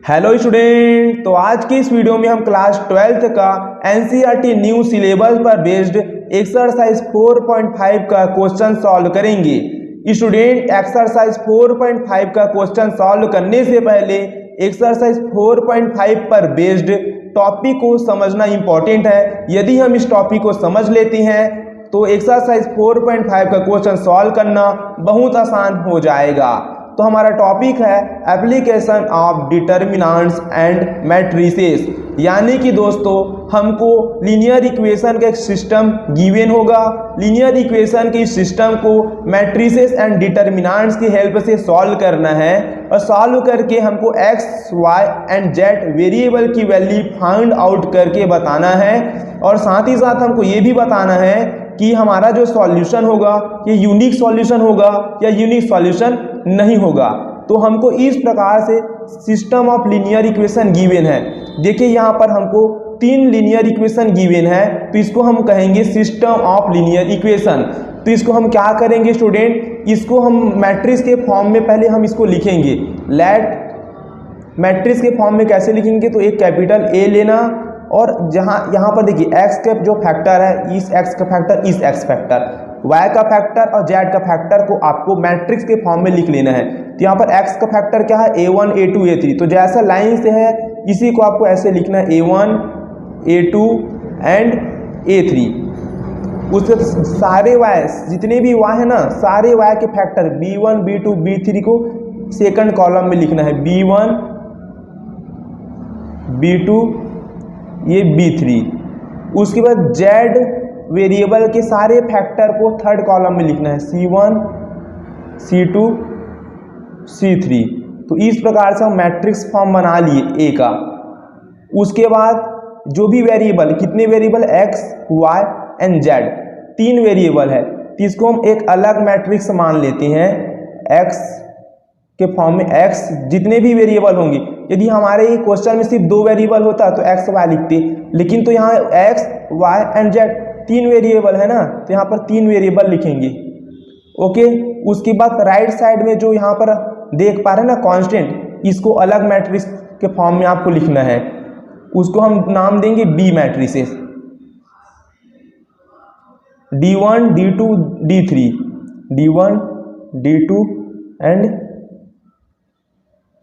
Hello student, तो आज की इस वीडियो में हम क्लास 12th का एनसीईआरटी न्यू सिलेबस पर बेस्ड एक्सरसाइज 4.5 का क्वेश्चन सॉल्व करेंगे। स्टूडेंट, एक्सरसाइज 4.5 का क्वेश्चन सॉल्व करने से पहले एक्सरसाइज 4.5 पर बेस्ड टॉपिक को समझना इंपॉर्टेंट है। यदि हम इस टॉपिक को समझ लेते हैं तो एक्सरसाइज 4.5 का क्वेश्चन सॉल्व करना बहुत आसान हो जाएगा। तो हमारा टॉपिक है application of determinants and matrices, यानी कि दोस्तों हमको लीनियर इक्वेशन का एक सिस्टम गिवन होगा। लीनियर इक्वेशन के इस सिस्टम को मैट्रिसेस एंड डिटर्मिनेंट्स की हेल्प से सॉल्व करना है और सॉल्व करके हमको X Y and Z variable की वैल्यू फाइंड आउट करके बताना है। और साथ ही साथ हमको ये भी बताना है कि हमारा जो सॉल्यूशन होगा ये यूनिक सॉल्यूशन होगा या यूनिक सॉल्यूशन नहीं होगा। तो हमको इस प्रकार से system of linear equation given है। देखिए यहाँ पर हमको 3 लीनियर इक्वेशन गिवन है, तो इसको हम कहेंगे सिस्टम ऑफ लीनियर इक्वेशन। तो इसको हम क्या करेंगे स्टूडेंट, इसको हम मैट्रिक्स के फॉर्म में पहले हम इसको लिखेंगे। लेट मैट्रिक्स के फॉर्म में कैसे लिखेंगे, तो एक कैपिटल ए लेना और यहाँ पर देखिए एक्स का जो फैक्टर है, इस एक्स का फैक्टर, इस एक्स फैक्टर, वाई का फैक्टर और जेड का फैक्टर को आपको मैट्रिक्स के फॉर्म में लिख लेना है। तो यहाँ पर एक्स का फैक्टर क्या है, a1 a2 a3। तो जैसा लाइन से है इसी को आपको ऐसे लिखना है, a1 a2 एंड a3। उसके सारे वाई, जितने भी वाई है ना, सारे वाई के फैक्टर b1 b2 b3 को सेकंड कॉलम में लिखना है, b1 b2 ये b3। उसके बाद z वेरिएबल के सारे फैक्टर को थर्ड कॉलम में लिखना है, c1 c2 c3। तो इस प्रकार से हम मैट्रिक्स फॉर्म बना लिए a का। उसके बाद जो भी वेरिएबल, कितने variable, x y and z, 3 variable है, तो इसको हम एक अलग मैट्रिक्स मान लेते हैं। x के फॉर्म में x जितने भी वेरिएबल होंगे, यदि हमारे क्वेश्चन में सिर्फ 2 वेरिएबल होता तो x y लिखते, लेकिन तो यहाँ x y and z 3 variable है ना, तो यहाँ पर 3 वेरिएबल लिखेंगे। ओके, उसके बाद राइट साइड में जो यहाँ पर देख पा रहे हैं ना कांस्टेंट, इसको अलग मैट्रिक्स के फॉर्म में आपको लिखना है। उसको हम नाम देंगे B matrices, d1 d2 d3, d1 d2 and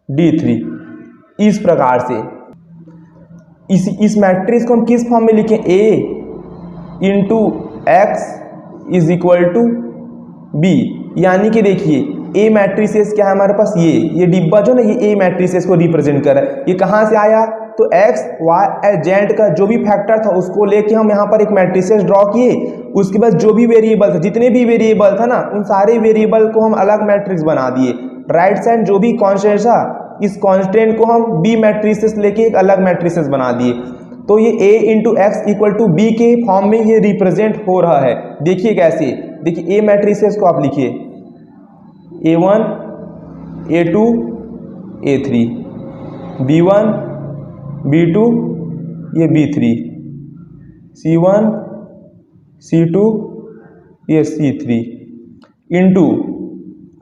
d3। इस प्रकार से इस मैट्रिक्स को हम किस फॉर्म में लिखें, a into X is equal to B. यानी कि देखिए ए मैट्रिसेस क्या है हमारे पास, ये डिब्बा जो ना, ये ए मैट्रिसेस को रिप्रेजेंट कर रहा है। ये कहाँ से आया, तो एक्स वाई एंड जेड का जो भी फैक्टर था उसको लेके हम यहाँ पर एक मैट्रिसेस ड्रॉ किए। उसके बाद जो भी वेरिएबल था, जितने भी वेरिएबल था ना, उन सारे वेरिएबल को हम अलग मैट्रिक्स बना दिए। राइट साइड जो भी कॉन्स्टेंट था, इस कॉन्स्टेंट को हम बी मैट्रिसेस लेके एक अलग मैट्रिसेस बना दिए। तो ये a into X equal to B के फॉर्म में ये रिप्रेजेंट हो रहा है। देखिए कैसे, देखिए a मैट्रिसेस को आप लिखिए, a1 a2 a3, b1 b2 ये b3, c1 c2 ये c3 इंटू,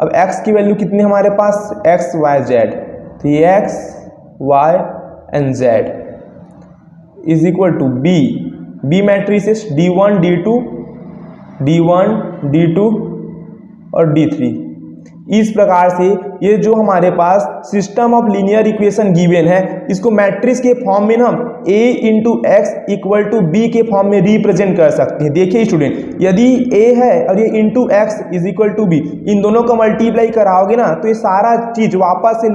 अब x की वैल्यू कितनी हमारे पास, x y z, तो ये x y and z is equal to B matrices d1 d2 d1 d2 और d3। इस प्रकार से ये जो हमारे पास system of linear equation given है, इसको मैट्रिक्स के फॉर्म में हम a into X equal to B के फॉर्म में रिप्रेजेंट कर सकते हैं। देखिए स्टूडेंट, यदि a है और ये into X is equal to B, इन दोनों का मल्टीप्लाई कराओगे ना, तो ये सारा चीज वापस से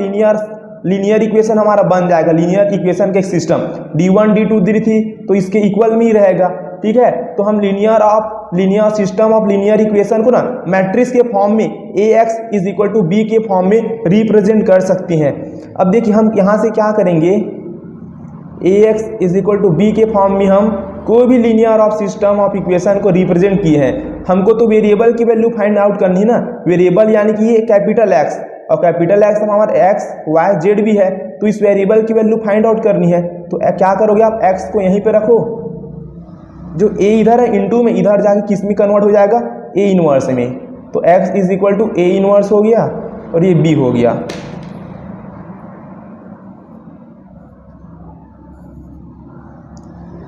लीनियर इक्वेशन हमारा बन जाएगा। लीनियर इक्वेशन का एक सिस्टम d1 d2 d3 तो इसके इक्वल में ही रहेगा। ठीक है, तो हम linear system of linear equation को ना मैट्रिक्स के फॉर्म में ax is equal to B के फॉर्म में रिप्रेजेंट कर सकते हैं। अब देखिए हम यहाँ से क्या करेंगे, ax is equal to B के फॉर्म में हम कोई भी linear of system of equation को रिप्रेजेंट किए हैं। हमको तो वेरिएबल की वैल्यू फाइंड आउट करनी है ना, वेरिएबल यानी कि ये कैपिटल एक्स, और कैपिटल एक्स हमारा एक्स वाई जेड भी है, तो इस वेरिएबल की वैल्यू फाइंड आउट करनी है। तो क्या करोगे आप, एक्स को यहीं पे रखो, जो a इधर है इनटू में इधर जाके किस में कन्वर्ट हो जाएगा, a इनवर्स में। तो x is equal to a inverse हो गया और ये b हो गया।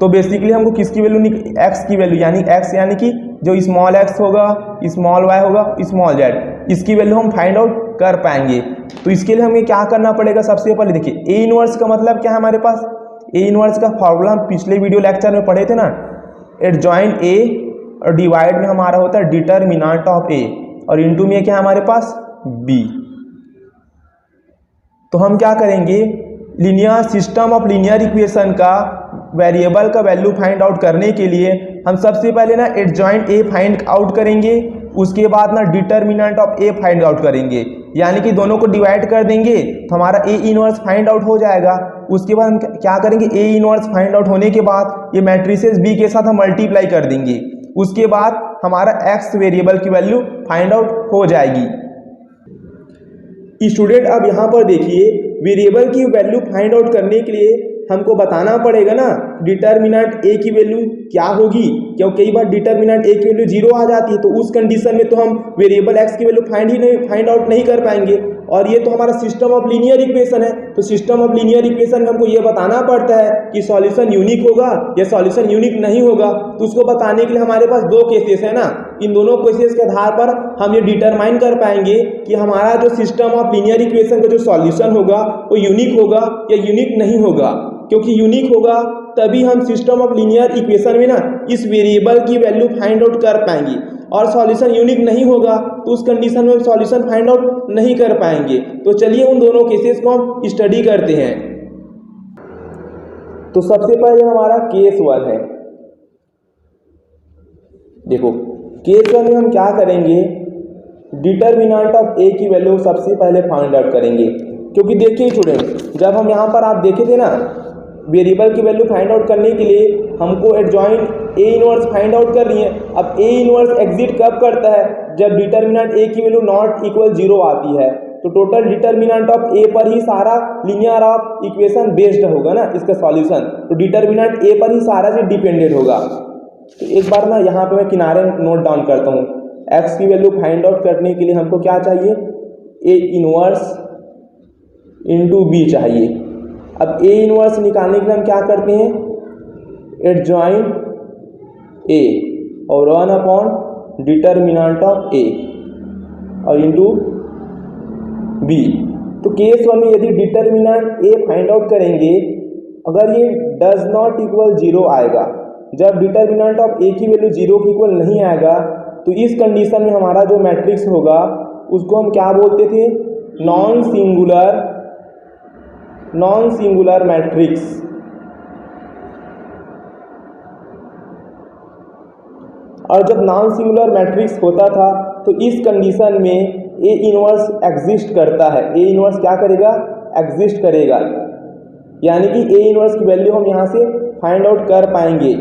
तो बेसिकली हमको किसकी वैल्यू, एक्स की वैल्यू, यानी एक्स यानी कि जो स्मॉल एक्स होगा, स्मॉल वाई होगा, स्मॉल जेड, इसकी वैल्यू हम फाइंड आउट कर पाएंगे। तो इसके लिए हमें क्या करना पड़ेगा, सबसे पहले देखिए ए इनवर्स का मतलब क्या है हमारे पास। ए इनवर्स का फॉर्मूला हम पिछले वीडियो लेक्चर में पढ़े थे ना, एडजॉइंट ए और डिवाइड में हमारा होता है डिटरमिनेंट ऑफ ए, और इनटू में क्या है हमारे पास बी। तो हम क्या करेंगे, linear system of linear equation का वेरिएबल का वैल्यू फाइंड आउट करने के लिए हम सबसे पहले ना एडजॉइंट ए फाइंड आउट करेंगे, उसके बाद ना determinant of A find out करेंगे, यानी कि दोनों को डिवाइड कर देंगे तो हमारा ए इनवर्स फाइंड आउट हो जाएगा। उसके बाद हम क्या करेंगे, ए इनवर्स फाइंड आउट होने के बाद ये मैट्रिसेस बी के साथ हम मल्टीप्लाई कर देंगे, उसके बाद हमारा एक्स वेरिएबल की वैल्यू फाइंड आउट हो जाएगी। स्टूडेंट अब यहाँ पर देखिए, वेरिएबल की वैल्यू फाइंड आउट करने के लिए हमको बताना पड़ेगा ना डिटरमिनेंट ए की वैल्यू क्या होगी, क्योंकि कई बार डिटरमिनेंट ए की वैल्यू 0 आ जाती है, तो उस कंडीशन में तो हम वेरिएबल एक्स की वैल्यू फाइंड आउट नहीं कर पाएंगे। और ये तो हमारा सिस्टम ऑफ लीनियर इक्वेशन है, तो सिस्टम ऑफ लीनियर इक्वेशन में हमको ये बताना पड़ता है कि सॉल्यूशन यूनिक होगा या सॉल्यूशन यूनिक नहीं होगा। तो उसको बताने के लिए हमारे पास दो केसेस है ना, इन दोनों केसेस के आधार पर हम ये डिटरमाइन कर पाएंगे कि हमारा जो सिस्टम ऑफ लीनियर इक्वेशन का जो सॉल्यूशन होगा वो यूनिक होगा या यूनिक नहीं होगा। क्योंकि यूनिक होगा तभी हम सिस्टम ऑफ लीनियर इक्वेशन में ना इस वेरिएबल की वैल्यू फाइंड आउट कर पाएंगे, और सॉल्यूशन यूनिक नहीं होगा तो उस कंडीशन में हम सॉल्यूशन फाइंड आउट नहीं कर पाएंगे। तो चलिए उन दोनों केसेस को हम स्टडी करते हैं। तो सबसे पहले हमारा केस 1 है। देखो केस 1 में हम क्या करेंगे, डिटरमिनेंट ऑफ ए की वैल्यू सबसे पहले फाइंड आउट करेंगे। क्योंकि देखिए स्टूडेंट, जब हम यहाँ पर आप देखे थे ना, वेरिएबल की वैल्यू फाइंड आउट करने के लिए हमको adjoint A inverse find out करनी है। अब ए इनवर्स एग्जिट कब करता है, जब डिटरमिनेंट ए की वैल्यू नॉट इक्वल 0 आती है। तो टोटल डिटरमिनेंट ऑफ ए पर ही सारा लीनियर ऑफ इक्वेशन बेस्ड होगा ना इसका सॉल्यूशन, तो डिटरमिनेंट ए पर ही सारा चीज डिपेंडेंट होगा। तो एक बार ना यहाँ पे मैं किनारे नोट डाउन करता हूँ, एक्स की वैल्यू फाइंड आउट करने के लिए हमको क्या चाहिए, ए इनवर्स इंटू बी चाहिए। अब ए इनवर्स निकालने के लिए हम क्या करते हैं, एडजॉइंट ए और 1 अपॉन डिटरमिनेंट ऑफ ए और इंटू बी। तो केस 1 में यदि डिटरमिनेंट ए फाइंड आउट करेंगे, अगर ये डज नॉट इक्वल 0 आएगा, जब डिटरमिनेंट ऑफ ए की वैल्यू 0 के इक्वल नहीं आएगा, तो इस कंडीशन में हमारा जो मैट्रिक्स होगा उसको हम क्या बोलते थे, नॉन सिंगुलर मैट्रिक्स। और जब नॉन सिंगुलर मैट्रिक्स होता था तो इस कंडीशन में ए इनवर्स एग्जिस्ट करता है। ए इनवर्स क्या करेगा, एग्जिस्ट करेगा, यानी कि ए इनवर्स की वैल्यू हम यहाँ से फाइंड आउट कर पाएंगे।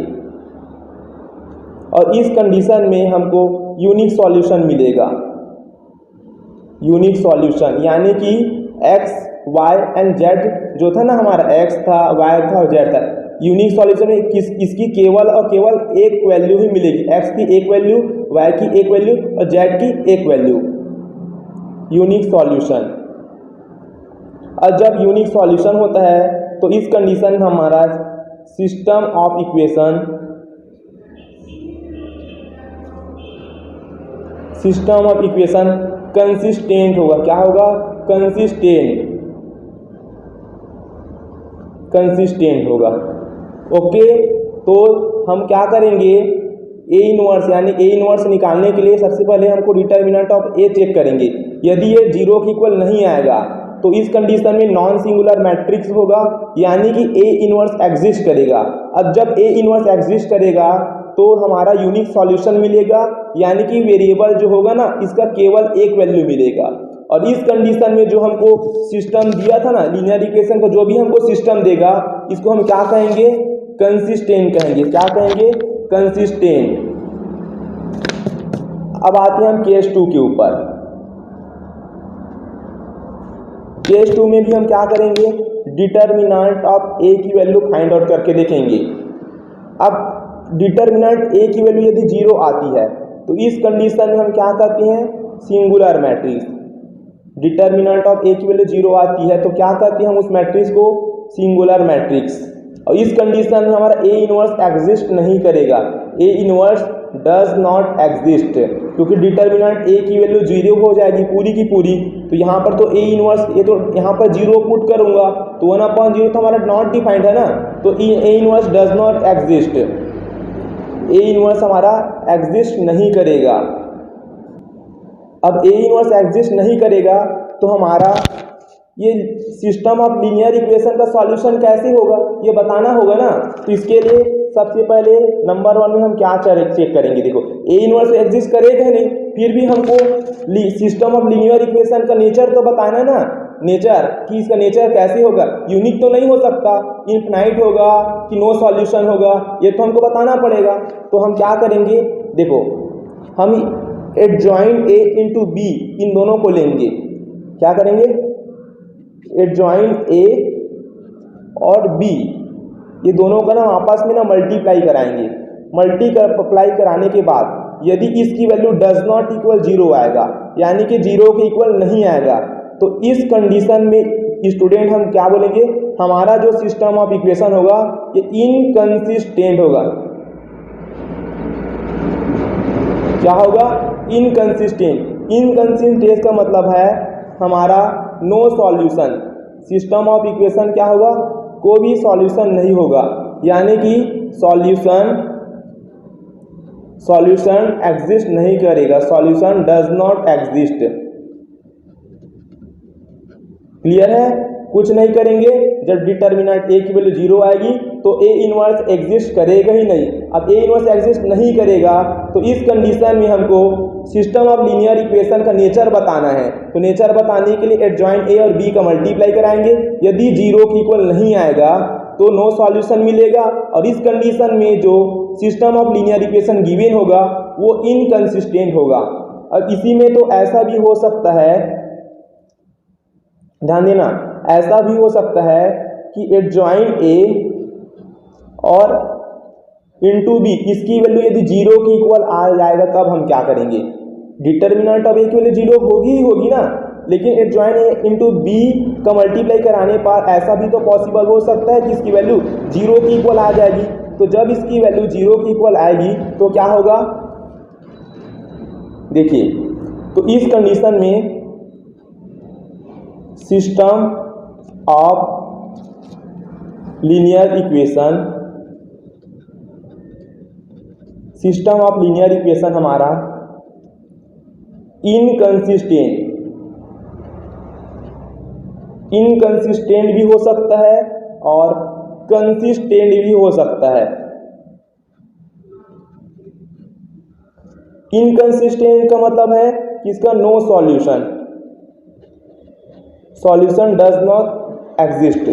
और इस कंडीशन में हमको यूनिक सॉल्यूशन मिलेगा। यूनिक सॉल्यूशन यानी कि एक्स वाई एंड जेड जो था ना, हमारा एक्स था, वाई था और जेड था, यूनिक सॉल्यूशन में इसकी केवल और केवल एक वैल्यू ही मिलेगी, एक्स की एक वैल्यू, वाई की एक वैल्यू और जेड की एक वैल्यू, यूनिक सॉल्यूशन। और जब यूनिक सॉल्यूशन होता है तो इस कंडीशन में हमारा सिस्टम ऑफ इक्वेशन कंसिस्टेंट होगा। क्या होगा, कंसिस्टेंट होगा। ओके, तो हम क्या करेंगे, ए इनवर्स यानी ए इनवर्स निकालने के लिए सबसे पहले हमको डिटरमिनेंट ऑफ ए चेक करेंगे। यदि ये 0 के इक्वल नहीं आएगा तो इस कंडीशन में नॉन सिंगुलर मैट्रिक्स होगा, यानी कि ए इनवर्स एग्जिस्ट करेगा। अब जब ए इनवर्स एग्जिस्ट करेगा तो हमारा यूनिक सॉल्यूशन मिलेगा, यानी कि वेरिएबल जो होगा ना इसका केवल एक वैल्यू मिलेगा। और इस कंडीशन में जो हमको सिस्टम दिया था ना लीनियर इक्वेशन को, जो भी हमको सिस्टम देगा इसको हम क्या कहेंगे, कंसिस्टेंट कहेंगे। क्या कहेंगे, कंसिस्टेंट। अब आते हैं हम केस 2 के ऊपर। केस 2 में भी हम क्या करेंगे, डिटरमिनेंट ऑफ ए की वैल्यू फाइंड आउट करके देखेंगे। अब डिटरमिनेंट ए की वैल्यू यदि 0 आती है तो इस कंडीशन में हम क्या करते हैं, सिंगुलर मैट्रिक्स। डिटरमिनेंट ऑफ ए की वैल्यू 0 आती है तो क्या करते हैं हम उस मैट्रिक्स को, सिंगुलर मैट्रिक्स। और इस कंडीशन में हमारा ए इनवर्स एग्जिस्ट नहीं करेगा, A inverse does not exist, क्योंकि डिटर्मिनेंट ए की वैल्यू 0 हो जाएगी पूरी की पूरी। तो यहाँ पर तो ए इनवर्स, ये तो यहाँ पर 0 पुट करूँगा तो 1/0 तो हमारा नॉट डिफाइंड है ना, तो A inverse does not exist, A inverse हमारा एग्जिस्ट नहीं करेगा। अब ए इनवर्स एग्जिस्ट नहीं करेगा तो हमारा ये सिस्टम ऑफ लीनियर इक्वेशन का सॉल्यूशन कैसे होगा ये बताना होगा ना। तो इसके लिए सबसे पहले नंबर 1 में हम क्या चेक करेंगे, देखो ए इनवर्स एग्जिस्ट करेगा नहीं, फिर भी हमको सिस्टम ऑफ लीनियर इक्वेशन का नेचर तो बताना है ना, नेचर कि इसका नेचर कैसे होगा, यूनिक तो नहीं हो सकता, इनफिनाइट होगा कि नो सॉल्यूशन होगा, ये तो हमको बताना पड़ेगा। तो हम क्या करेंगे, देखो हम एडजॉइंट ए इंटू बी इन दोनों को लेंगे, क्या करेंगे, एडजॉइंट ए और बी ये दोनों का ना आपस में ना मल्टीप्लाई कराएंगे। मल्टीप्लाई कराने के बाद यदि इसकी वैल्यू डज नॉट इक्वल 0 आएगा, यानी कि 0 के इक्वल नहीं आएगा, तो इस कंडीशन में स्टूडेंट हम क्या बोलेंगे, हमारा जो सिस्टम ऑफ इक्वेशन होगा ये इनकंसिस्टेंट होगा। क्या होगा, इनकंसिस्टेंट। इनकंसिस्टेंट का मतलब है हमारा no solution, system of equation क्या होगा, कोई भी सॉल्यूशन नहीं होगा, यानी कि सॉल्यूशन एग्जिस्ट नहीं करेगा, solution does not exist. Clear है, कुछ नहीं करेंगे, जब डिटर्मिनेंट ए की वैल्यू 0 आएगी तो ए इनवर्स एग्जिस्ट करेगा ही नहीं। अब ए इनवर्स एग्जिस्ट नहीं करेगा तो इस कंडीशन में हमको सिस्टम ऑफ लीनियर इक्वेशन का नेचर बताना है। तो नेचर बताने के लिए एडजॉइंट ए और बी का मल्टीप्लाई कराएंगे, यदि 0 के इक्वल नहीं आएगा तो नो सॉल्यूशन मिलेगा, और इस कंडीशन में जो system of linear equation given होगा वो इनकंसिस्टेंट होगा। अब इसी में तो ऐसा भी हो सकता है, ध्यान देना, ऐसा भी हो सकता है कि एडजॉइंट ए और इंटू बी इसकी वैल्यू यदि 0 के इक्वल आ जाएगा तब हम क्या करेंगे, डिटर्मिनेंट ऑफ ए की वैल्यू 0 होगी ही होगी ना, लेकिन एडजॉइंट ए इंटू बी का मल्टीप्लाई कराने पर ऐसा भी तो पॉसिबल हो सकता है कि इसकी वैल्यू 0 के इक्वल आ जाएगी। तो जब इसकी वैल्यू 0 के इक्वल आएगी तो क्या होगा, देखिए, तो इस कंडीशन में सिस्टम ऑफ लीनियर इक्वेशन हमारा इनकंसिस्टेंट भी हो सकता है और कंसिस्टेंट भी हो सकता है। इनकंसिस्टेंट का मतलब है कि इसका no solution does not exist,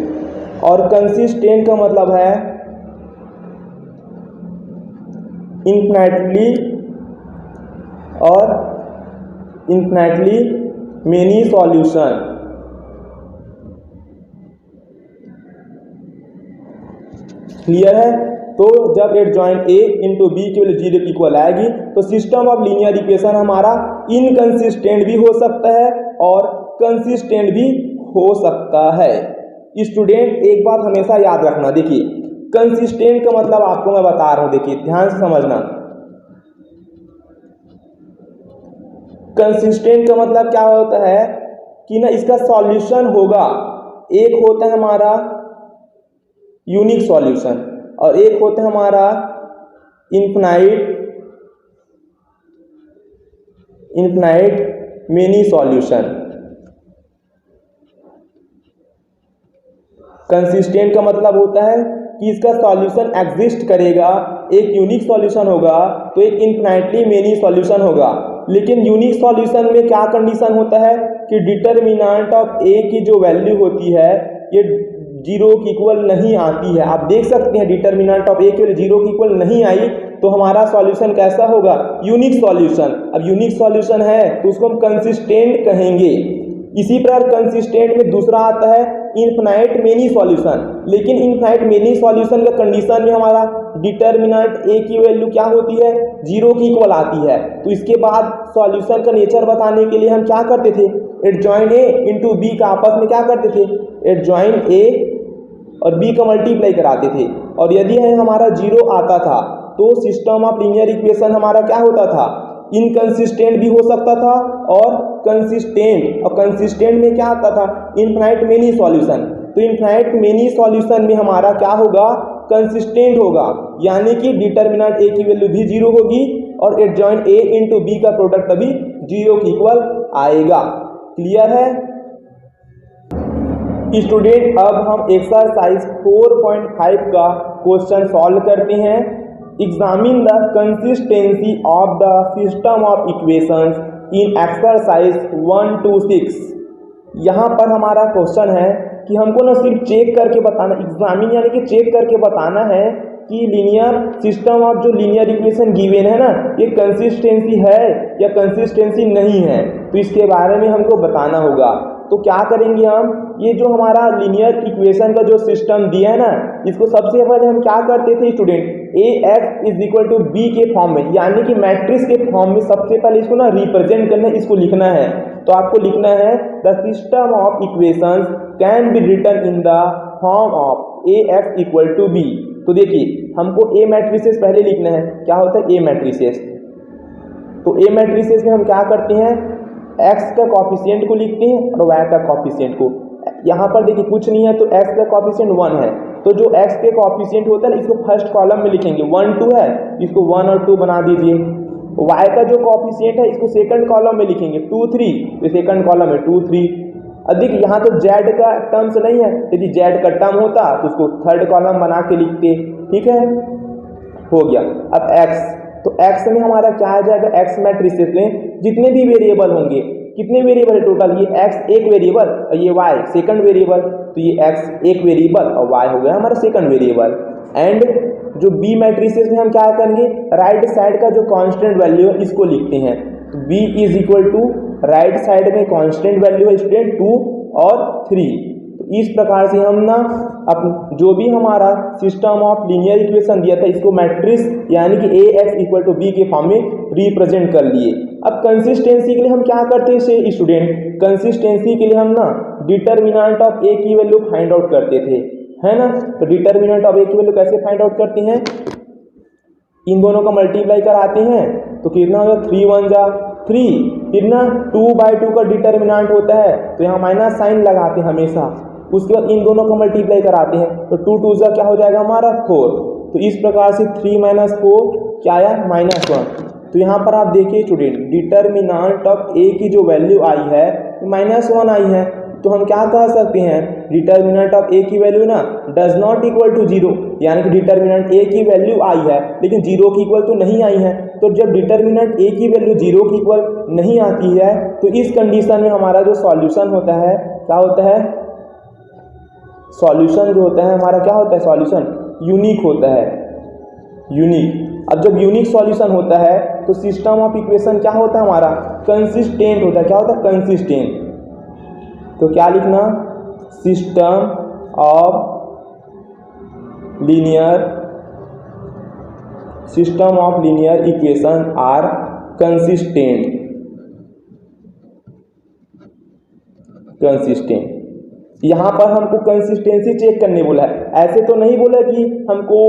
और कंसिस्टेंट का मतलब है इनफिनाइटली मेनी सॉल्यूशन। क्लियर है, तो जब एडजॉइंट ए इंटू बी की वैल्यू 0 की इक्वल आएगी तो सिस्टम ऑफ लीनियर इक्वेशन हमारा इनकंसिस्टेंट भी हो सकता है और कंसिस्टेंट भी हो सकता है। स्टूडेंट एक बात हमेशा याद रखना, देखिए कंसिस्टेंट का मतलब आपको मैं बता रहा हूं, देखिए ध्यान से समझना। कंसिस्टेंट का मतलब क्या होता है कि ना इसका सॉल्यूशन होगा, एक होता है हमारा यूनिक सॉल्यूशन और एक होता है हमारा इनफिनाइट मेनी सॉल्यूशन। कंसिस्टेंट का मतलब होता है कि इसका सॉल्यूशन एग्जिस्ट करेगा, एक यूनिक सॉल्यूशन होगा तो एक इनफिनाइटली मेनी सॉल्यूशन होगा। लेकिन यूनिक सॉल्यूशन में क्या कंडीशन होता है कि डिटर्मिनेंट ऑफ ए की जो वैल्यू होती है ये 0 की इक्वल नहीं आती है। आप देख सकते हैं डिटर्मिनेंट ऑफ ए की वैल्यू 0 की इक्वल नहीं आई तो हमारा सॉल्यूशन कैसा होगा, यूनिक सॉल्यूशन। अब यूनिक सॉल्यूशन है तो उसको हम कंसिस्टेंट कहेंगे। इसी प्रकार कंसिस्टेंट में दूसरा आता है इनफिनाइट मेनी सॉल्यूशन, लेकिन इनफिनाइट मेनी सॉल्यूशन का कंडीशन में हमारा डिटर्मिनेंट ए की वैल्यू क्या होती है, 0 की इक्वल आती है। तो इसके बाद सॉल्यूशन का नेचर बताने के लिए हम क्या करते थे, एडजॉइंट ए इंटू बी का आपस में क्या करते थे, एडजॉइंट ए और b का मल्टीप्लाई कराते थे, और यदि हमारा 0 आता था तो सिस्टम ऑफ लीनियर इक्वेशन हमारा क्या होता था, इनकंसिस्टेंट भी हो सकता था और कंसिस्टेंट, और कंसिस्टेंट में क्या आता था, इनफाइनाइट मेनी सॉल्यूशन। तो इनफाइनाइट मेनी सॉल्यूशन में हमारा क्या होगा, कंसिस्टेंट होगा, यानी कि डिटर्मिनेंट ए की वैल्यू भी 0 होगी और एडजॉइंट ए इंटू बी का प्रोडक्ट अभी 0 के इक्वल आएगा। क्लियर है स्टूडेंट? अब हम एक्सरसाइज 4.5 का क्वेश्चन सॉल्व करते हैं। Examine the consistency of the system of equations in exercise 1 to 6। यहाँ पर हमारा क्वेश्चन है कि हमको ना सिर्फ चेक करके बताना, एग्जामिन यानी कि चेक करके बताना है कि लीनियर सिस्टम ऑफ जो लीनियर इक्वेशन गिवन है ना, ये कंसिस्टेंसी है या कंसिस्टेंसी नहीं है, तो इसके बारे में हमको बताना होगा। तो क्या करेंगे हम, ये जो हमारा लीनियर इक्वेशन का जो सिस्टम दिया है ना, इसको सबसे पहले हम क्या करते थे student, Ax is equal to B के फॉर्म में, यानी कि मैट्रिक्स के फॉर्म में सबसे पहले इसको ना रिप्रेजेंट करना है, इसको लिखना है। तो आपको लिखना है the system of equations can be written in the form of Ax equal to B. तो देखिए हमको ए मैट्रिसेस पहले लिखना है, क्या होता है ए मैट्रिसेस। तो ए मैट्रिसेस में हम क्या करते हैं, x का कॉफिशिएंट को लिखते हैं और y का कॉफिशिएंट को। यहाँ पर देखिए कुछ नहीं है तो x का कॉफिशिएंट 1 है, तो जो x के कॉफिशिएंट होता है ना, इसको फर्स्ट कॉलम में लिखेंगे, 1 2 है, इसको 1 और 2 बना दीजिए। y का जो कॉफिशिएंट है इसको सेकंड कॉलम में लिखेंगे, 2 3, तो सेकंड कॉलम में 2 3। अधिक यहाँ तो z का टर्म्स नहीं है, यदि z का टर्म होता तो उसको थर्ड कॉलम बना के लिखते। ठीक है, हो गया। अब x, तो x में हमारा क्या आ जाएगा, x मैट्रिसेस में जितने भी वेरिएबल होंगे, कितने वेरिएबल है टोटल, ये x एक वेरिएबल और ये y सेकंड वेरिएबल, तो ये x एक वेरिएबल और y हो गया हमारा सेकंड वेरिएबल। एंड जो b मैट्रिसेस में हम क्या करेंगे, राइट साइड का जो कांस्टेंट वैल्यू है इसको लिखते हैं। तो b is equal to right side में कांस्टेंट वैल्यू है स्टूडेंट 2 और 3। तो इस प्रकार से हम ना जो भी हमारा सिस्टम ऑफ लीनियर इक्वेशन दिया था इसको मैट्रिक्स यानी कि Ax इक्वल टू बी के फॉर्म में रिप्रेजेंट कर लिए। अब कंसिस्टेंसी के लिए हम क्या करते हैं स्टूडेंट, कंसिस्टेंसी के लिए हम ना डिटर्मिनेंट ऑफ ए की वैल्यू फाइंड आउट करते थे, है ना। तो डिटर्मिनेंट ऑफ ए की वैल्यू कैसे फाइंड आउट करते हैं, इन दोनों का मल्टीप्लाई कराते हैं, तो कितना होगा 3 1 जा 3, फिर ना 2/2 का डिटर्मिनेंट होता है तो यहाँ माइनस साइन लगाते हैं हमेशा। उसके बाद इन दोनों को मल्टीप्लाई कराते हैं तो 2 2 जा क्या हो जाएगा हमारा 4। तो इस प्रकार से 3 - 4 क्या आया -1। तो यहाँ पर आप देखिए स्टूडेंट, डिटर्मिनेंट ऑफ ए की जो वैल्यू आई है -1 आई है, तो हम क्या कह सकते हैं, डिटर्मिनेंट ऑफ ए की वैल्यू ना डज नॉट इक्वल टू 0, यानी कि डिटर्मिनेंट ए की वैल्यू आई है लेकिन 0 की इक्वल तो नहीं आई है। तो जब डिटर्मिनेंट ए की वैल्यू 0 की इक्वल नहीं आती है तो इस कंडीशन में हमारा जो सॉल्यूशन होता है क्या होता है, सॉल्यूशन जो होता है हमारा क्या होता है, सॉल्यूशन यूनिक होता है, यूनिक। अब जब यूनिक सॉल्यूशन होता है तो सिस्टम ऑफ इक्वेशन क्या होता है हमारा, कंसिस्टेंट होता है। क्या होता है, कंसिस्टेंट। तो क्या लिखना, system of linear equation are consistent. यहाँ पर हमको कंसिस्टेंसी चेक करने बोला है, ऐसे तो नहीं बोला कि हमको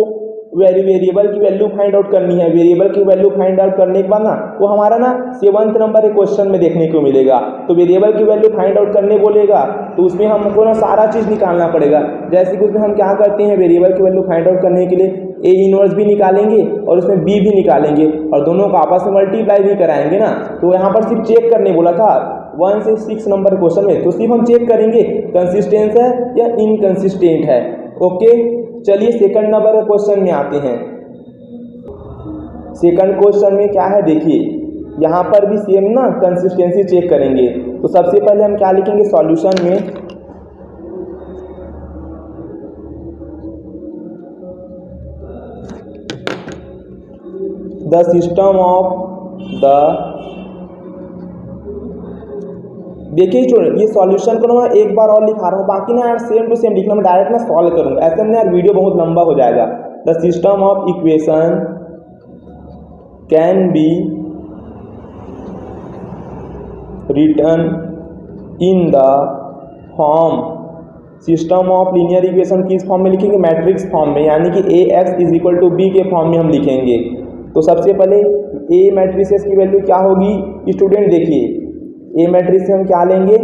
वेरिएबल की वैल्यू फाइंड आउट करनी है। वेरिएबल की वैल्यू फाइंड आउट करने के बाद ना वो हमारा ना 7th नंबर के क्वेश्चन में देखने को मिलेगा। तो वेरिएबल की वैल्यू फाइंड आउट करने बोलेगा तो उसमें हमको ना सारा चीज़ निकालना पड़ेगा। जैसे कि उसमें हम क्या करते हैं, वेरिएबल की वैल्यू फाइंड आउट करने के लिए ए इनवर्स भी निकालेंगे और उसमें बी भी निकालेंगे और दोनों को आपस में मल्टीप्लाई भी कराएंगे ना। तो यहाँ पर सिर्फ चेक करने बोला था 1 से 6 नंबर क्वेश्चन में, तो सिर्फ हम चेक करेंगे कंसिस्टेंस है या इनकंसिस्टेंट है। ओके, चलिए सेकंड नंबर के क्वेश्चन में आते हैं। सेकंड क्वेश्चन में क्या है देखिए, यहाँ पर भी सेम ना कंसिस्टेंसी चेक करेंगे। तो सबसे पहले हम क्या लिखेंगे सॉल्यूशन में, द सिस्टम ऑफ द, देखिए स्टूडेंट ये सॉल्यूशन को मैं एक बार और लिखा रहा हूँ, बाकी ना यार सेम टू सेम लिखना, मैं डायरेक्ट मैं सॉल्व करूँगा, ऐसे में यार वीडियो बहुत लंबा हो जाएगा। The system of equation can be written in the form system of linear equation किस फॉर्म में लिखेंगे, मैट्रिक्स फॉर्म में, यानी कि AX is equal to B के फॉर्म में हम लिखेंगे। तो सबसे पहले ए मैट्रिसेस की वैल्यू क्या होगी स्टूडेंट, देखिए ए मैट्रिक्स से हम क्या लेंगे,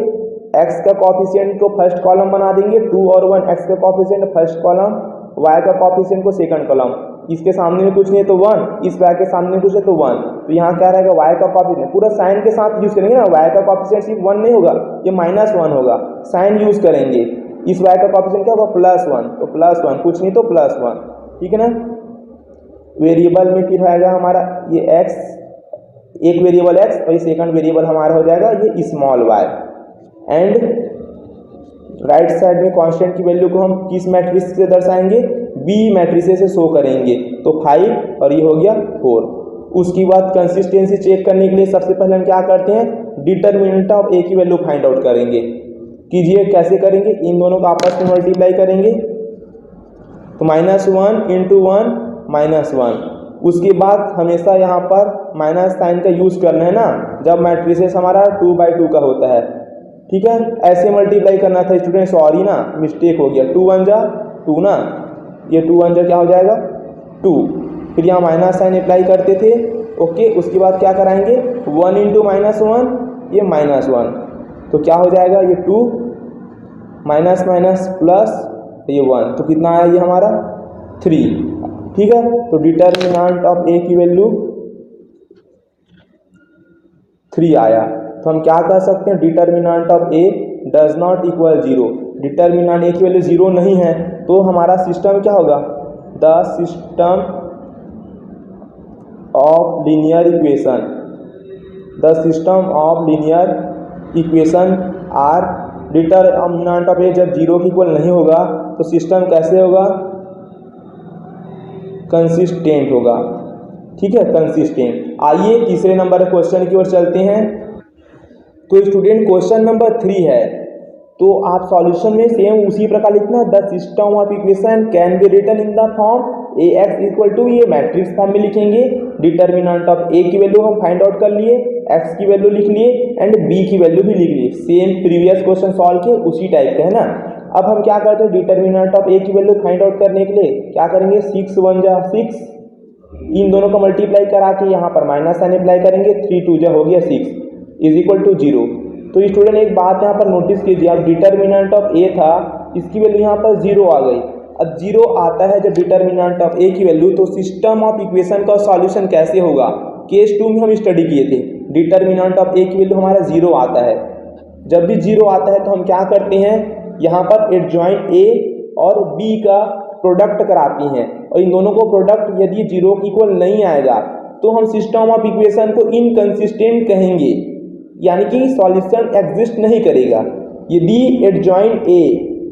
एक्स का कॉफिशिएंट को फर्स्ट कॉलम बना देंगे 2 और 1, एक्स का कॉफिशिएंट फर्स्ट कॉलम, वाई का कॉफिशिएंट को सेकंड कॉलम, इसके सामने में कुछ नहीं है तो 1, इस वाई के सामने कुछ है तो 1, तो यहाँ क्या रहेगा वाई का कॉफिशिएंट पूरा साइन के साथ यूज करेंगे ना, वाई का कॉफिशिएंट सिर्फ 1 नहीं होगा, ये -1 होगा, साइन यूज करेंगे, इस वाई का कॉफिशिएंट क्या होगा +1, तो +1, कुछ नहीं तो +1, ठीक है ना। वेरिएबल में फिर आएगा हमारा ये x, एक वेरिएबल x और ये सेकंड वेरिएबल हमारा हो जाएगा ये small y, and right side में कांस्टेंट की वैल्यू को हम किस मैट्रिक्स से दर्शाएंगे, b मैट्रिक्स से शो करेंगे, तो 5 और ये हो गया 4। उसके बाद कंसिस्टेंसी चेक करने के लिए सबसे पहले हम क्या करते हैं, डिटरमिनेंट ऑफ a की वैल्यू फाइंड आउट करेंगे। कीजिए कैसे करेंगे, इन दोनों को आपस में मल्टीप्लाई करेंगे, तो -1 × 1 -1, उसके बाद हमेशा यहाँ पर माइनस साइन का यूज करना है ना, जब मैट्रिसेस हमारा 2/2 का होता है, ठीक है, ऐसे मल्टीप्लाई करना था स्टूडेंट, सॉरी ना मिस्टेक हो गया, 2 1 जा 2 ना, ये 2 1 जा क्या हो जाएगा 2, फिर यहाँ माइनस साइन अप्लाई करते थे, ओके, उसके बाद क्या कराएंगे 1 × -1 ये -1, तो क्या हो जाएगा ये 2 माइनस माइनस प्लस ये 1, तो कितना आया ये हमारा 3, ठीक है। तो डिटर्मिनेंट ऑफ ए की वैल्यू 3 आया, तो हम क्या कह सकते हैं, determinant of A does not equal 0, determinant A की वैल्यू 0 नहीं है, तो हमारा सिस्टम क्या होगा, the system of linear equation, the system of linear equation are determinant of A जब 0 के इक्वल नहीं होगा तो सिस्टम कैसे होगा, कंसिस्टेंट होगा, ठीक है, कंसिस्टेंट। आइए तीसरे नंबर क्वेश्चन की ओर चलते हैं। तो स्टूडेंट क्वेश्चन नंबर 3 है, तो आप सॉल्यूशन में सेम उसी प्रकार लिखना, the system of equation can be written in the form AX equal to, ये मैट्रिक्स फॉर्म में लिखेंगे, डिटर्मिनेंट ऑफ A की वैल्यू हम फाइंड आउट कर लिए, X की वैल्यू लिख लिए एंड B की वैल्यू भी लिख लिए, सेम प्रीवियस क्वेश्चन सॉल्व के उसी टाइप का है ना। अब हम क्या करते हैं, डिटर्मिनेंट ऑफ A की वैल्यू फाइंड आउट करने के लिए क्या करेंगे, 6 1 जा 6, इन दोनों को मल्टीप्लाई करा के यहाँ पर माइनस साइन अप्लाई करेंगे, 3 2 जा हो गया 6 इज इक्वल टू 0। तो स्टूडेंट एक बात यहाँ पर नोटिस कीजिए, अब डिटर्मिनेंट ऑफ A था, इसकी वैल्यू यहाँ पर 0 आ गई, अब 0 आता है जब डिटर्मिनेंट ऑफ A की वैल्यू, तो सिस्टम ऑफ इक्वेशन का सॉल्यूशन कैसे होगा, केस 2 में हम स्टडी किए थे, डिटर्मिनेंट ऑफ A की वैल्यू हमारा 0 आता है, जब भी 0 आता है तो हम क्या करते हैं, यहाँ पर एडजॉइंट A और B का प्रोडक्ट कराती हैं, और इन दोनों को प्रोडक्ट यदि 0 के इक्वल नहीं आएगा तो हम सिस्टम ऑफ इक्वेशन को इनकंसिस्टेंट कहेंगे, यानी कि सॉल्यूशन एग्जिस्ट नहीं करेगा। यदि एडजॉइंट A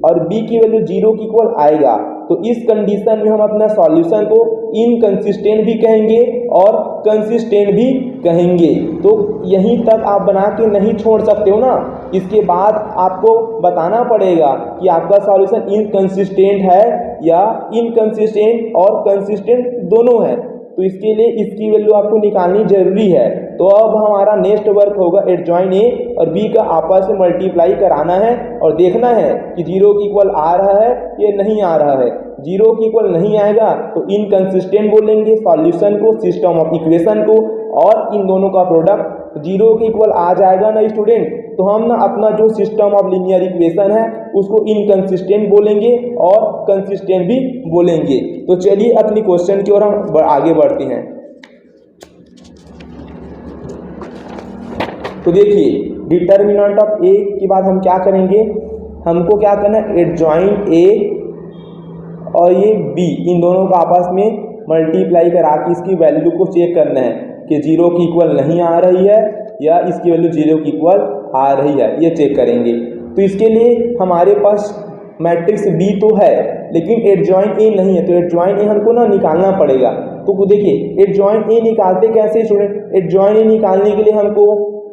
और B की वैल्यू 0 के इक्वल आएगा तो इस कंडीशन में हम अपना सॉल्यूशन को इनकंसिस्टेंट भी कहेंगे और कंसिस्टेंट भी कहेंगे। तो यहीं तक आप बना के नहीं छोड़ सकते हो ना, इसके बाद आपको बताना पड़ेगा कि आपका सॉल्यूशन इनकंसिस्टेंट है या इनकंसिस्टेंट और कंसिस्टेंट दोनों है, तो इसके लिए इसकी वैल्यू आपको निकालनी जरूरी है। तो अब हमारा नेक्स्ट वर्क होगा एडजॉइन A और B का आपस में मल्टीप्लाई कराना है और देखना है कि 0 के इक्वल आ रहा है या नहीं आ रहा है। 0 के इक्वल नहीं आएगा तो इनकंसिस्टेंट बोलेंगे सॉल्यूशन को, सिस्टम ऑफ इक्वेशन को, और इन दोनों का प्रोडक्ट 0 के इक्वल आ जाएगा ना स्टूडेंट, तो हम ना अपना जो सिस्टम ऑफ लीनियर इक्वेशन है उसको इनकंसिस्टेंट बोलेंगे और कंसिस्टेंट भी बोलेंगे। तो चलिए अपनी क्वेश्चन की ओर हम आगे बढ़ते हैं। तो देखिए डिटर्मिनेंट ऑफ A के बाद हम क्या करेंगे, हमको क्या करना है, एडजॉइंट A और ये B इन दोनों का आपस में मल्टीप्लाई करा के इसकी वैल्यू को चेक करना है कि 0 की इक्वल नहीं आ रही है या इसकी वैल्यू 0 की इक्वल आ रही है, ये चेक करेंगे। तो इसके लिए हमारे पास मैट्रिक्स B तो है लेकिन एडजॉइंट A नहीं है, तो एडजॉइंट A हमको ना निकालना पड़ेगा। तो देखिए एडजॉइंट A निकालते कैसे स्टूडेंट, एडजॉइंट A निकालने के लिए हमको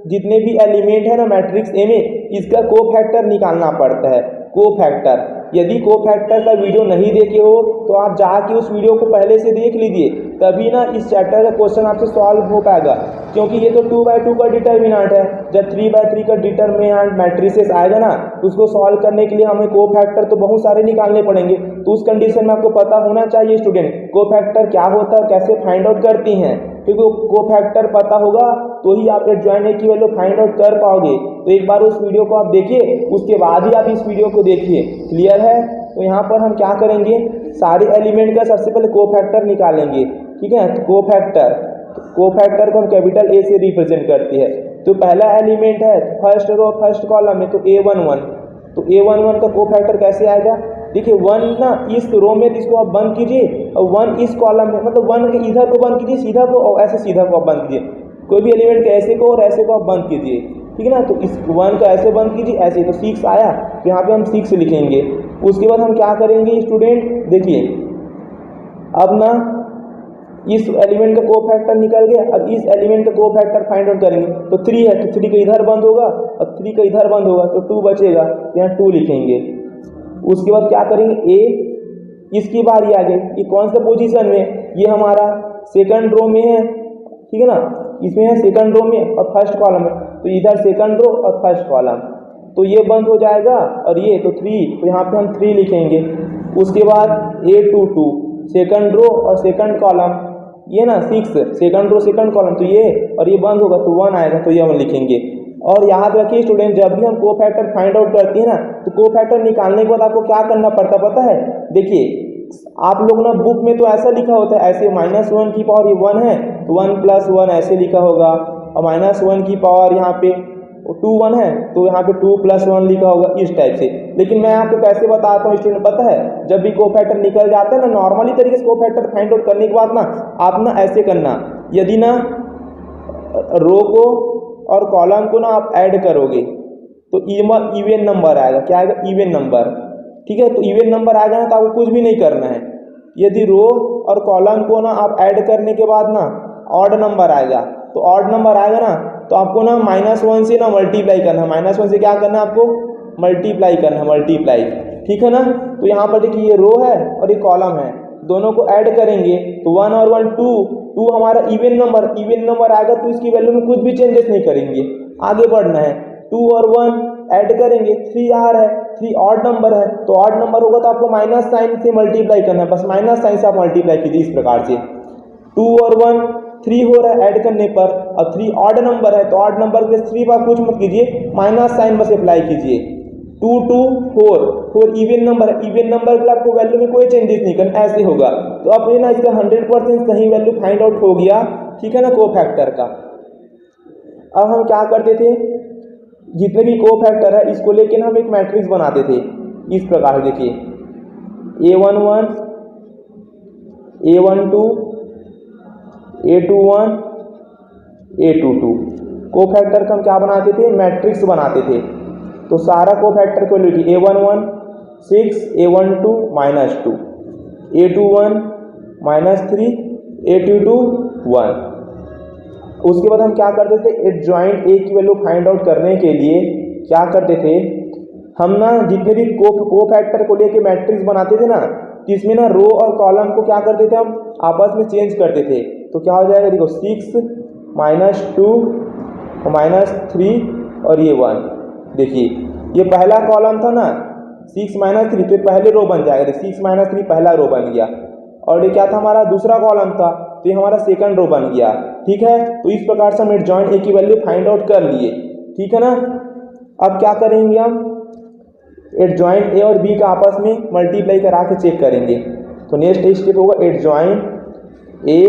जितने भी एलिमेंट है ना मैट्रिक्स A में, इसका कोफैक्टर निकालना पड़ता है। कोफैक्टर, यदि कोफैक्टर का वीडियो नहीं देखे हो तो आप जाके उस वीडियो को पहले से देख लीजिए, तभी ना इस चैप्टर का क्वेश्चन आपसे सॉल्व हो पाएगा, क्योंकि ये तो 2/2 का डिटर्मिनेंट है। जब 3/3 का डिटर्मिनेंट मैट्रिसेस आएगा ना, उसको सॉल्व करने के लिए हमें कोफैक्टर तो बहुत सारे निकालने पड़ेंगे। तो उस कंडीशन में आपको पता होना चाहिए स्टूडेंट कोफैक्टर क्या होता है, कैसे फाइंड आउट करती हैं, क्योंकि कोफैक्टर पता होगा तो ही आप एडजॉइंट ए की वैल्यू फाइंड आउट कर पाओगे। तो एक बार उस वीडियो को आप देखिए, उसके बाद ही आप इस वीडियो को देखिए। क्लियर है? तो यहाँ पर हम क्या करेंगे, सारे एलिमेंट का सबसे पहले कोफैक्टर निकालेंगे। ठीक है, तो कोफैक्टर को हम कैपिटल ए से रिप्रेजेंट करती है। तो पहला एलिमेंट है फर्स्ट रो फर्स्ट कॉलम में, तो A11, तो A11 का कोफैक्टर कैसे आएगा, देखिए 1 ना इस रो में, इसको आप बंद कीजिए, और 1 इस कॉलम में, मतलब 1 के इधर को बंद कीजिए सीधा को, और ऐसे सीधा को आप बंद कीजिए। कोई भी एलिमेंट के ऐसे को और ऐसे को आप बंद कीजिए। ठीक है ना, तो इस 1 का ऐसे बंद कीजिए, ऐसे, तो 6 आया, तो यहाँ पे हम 6 लिखेंगे। उसके बाद हम क्या करेंगे स्टूडेंट, देखिए अब ना इस एलिमेंट का कोफैक्टर निकल गया, अब इस एलिमेंट का कोफैक्टर फाइंड आउट करेंगे। तो 3 है, तो 3 का इधर बंद होगा और 3 का इधर बंद होगा, तो 2 बचेगा, यहाँ 2 लिखेंगे। उसके बाद क्या करेंगे, ए इसकी बारी आ गई, ये कौन सा पोजीशन में, ये हमारा सेकंड रो में है। ठीक है ना, इसमें है सेकंड रो में और फर्स्ट कॉलम में, तो इधर सेकंड रो और फर्स्ट कॉलम, तो ये बंद हो जाएगा, और ये तो 3, तो यहाँ पे हम 3 लिखेंगे। उसके बाद A22 सेकंड रो और सेकंड कॉलम, ये ना 6 सेकंड रो सेकंड कॉलम, तो ये और ये बंद होगा तो 1 आएगा, तो ये हम लिखेंगे। और याद रखिए स्टूडेंट, जब भी हम कोफैक्टर फाइंड आउट करते हैं ना, तो कोफैक्टर निकालने के बाद आपको क्या करना पड़ता है, देखिए आप लोग ना बुक में तो ऐसा लिखा होता है, ऐसे -1 की पावर ये 1 है तो 1 + 1 ऐसे लिखा होगा, और -1 की पावर यहाँ पे 2 1 है तो यहाँ पे 2 + 1 लिखा होगा, इस टाइप से। लेकिन मैं आपको कैसे बताता हूँ स्टूडेंट, पता है, जब भी कोफैक्टर निकल जाता है ना, नॉर्मली तरीके से कोफैक्टर फाइंड आउट करने के बाद ना आप ना ऐसे करना, यदि ना रो को और कॉलम को ना आप ऐड करोगे तो इवन नंबर आएगा। क्या आएगा, इवन नंबर। ठीक है, तो इवन नंबर आएगा ना तो आपको कुछ भी नहीं करना है। यदि रो और कॉलम को ना आप ऐड करने के बाद ना ऑड नंबर आएगा, तो ऑड नंबर आएगा ना तो आपको ना -1 से ना मल्टीप्लाई करना है, -1 से क्या करना है आपको, मल्टीप्लाई करना है, मल्टीप्लाई। ठीक है ना, तो यहाँ पर देखिए ये रो है और ये कॉलम है, दोनों को ऐड करेंगे तो 1 और 1 2 हमारा इवन नंबर आएगा, तो इसकी वैल्यू में कुछ भी चेंजेस नहीं करेंगे, आगे बढ़ना है। 2 और 1 ऐड करेंगे, 3 आ रहा है, 3 ऑड नंबर है, तो ऑड नंबर होगा तो आपको माइनस साइन से मल्टीप्लाई करना है, बस माइनस साइन से आप मल्टीप्लाई कीजिए इस प्रकार से। 2 और 1 3 हो रहा है ऐड करने पर, अब 3 ऑड नंबर है तो ऑड नंबर के 3 पर कुछ मत कीजिए, माइनस साइन बस अप्लाई कीजिए। 2 2 4 इवन नंबर है, इवन नंबर के आपको वैल्यू में कोई चेंजेस नहीं करना, ऐसे होगा। तो अब ये ना इसका 100% सही वैल्यू फाइंड आउट हो गया। ठीक है ना, कोफैक्टर का। अब हम क्या करते थे, जितने भी कोफैक्टर है इसको लेके हम एक मैट्रिक्स बनाते थे इस प्रकार, देखिए A11 A12 A21 A22 cofactor का हम क्या बनाते थे, मैट्रिक्स बनाते थे। तो सारा कोफैक्टर को लिखिए, A11 6 A12 -2 A21 -3 A22 1। उसके बाद हम क्या करते थे, एडजॉइंट ए की वैल्यू फाइंड आउट करने के लिए क्या करते थे, हम ना जितने भी कोफैक्टर को लेके मैट्रिक्स बनाते थे ना, इसमें ना रो और कॉलम को क्या करते थे, हम आपस में चेंज करते थे। तो क्या हो जाएगा, देखो 6 -2 -3 और ये 1। देखिए ये पहला कॉलम था ना 6 -3, तो पहले रो बन जाएगा, 6 -3 पहला रो बन गया, और ये क्या था, हमारा दूसरा कॉलम था, तो ये हमारा सेकंड रो बन गया। ठीक है, तो इस प्रकार से हम एडजॉइंट ए की वैल्यू फाइंड आउट कर लिए। ठीक है ना, अब क्या करेंगे, हम एडजॉइंट ए और बी का आपस में मल्टीप्लाई करा के चेक करेंगे। तो नेक्स्ट स्टेप होगा एडजॉइंट ए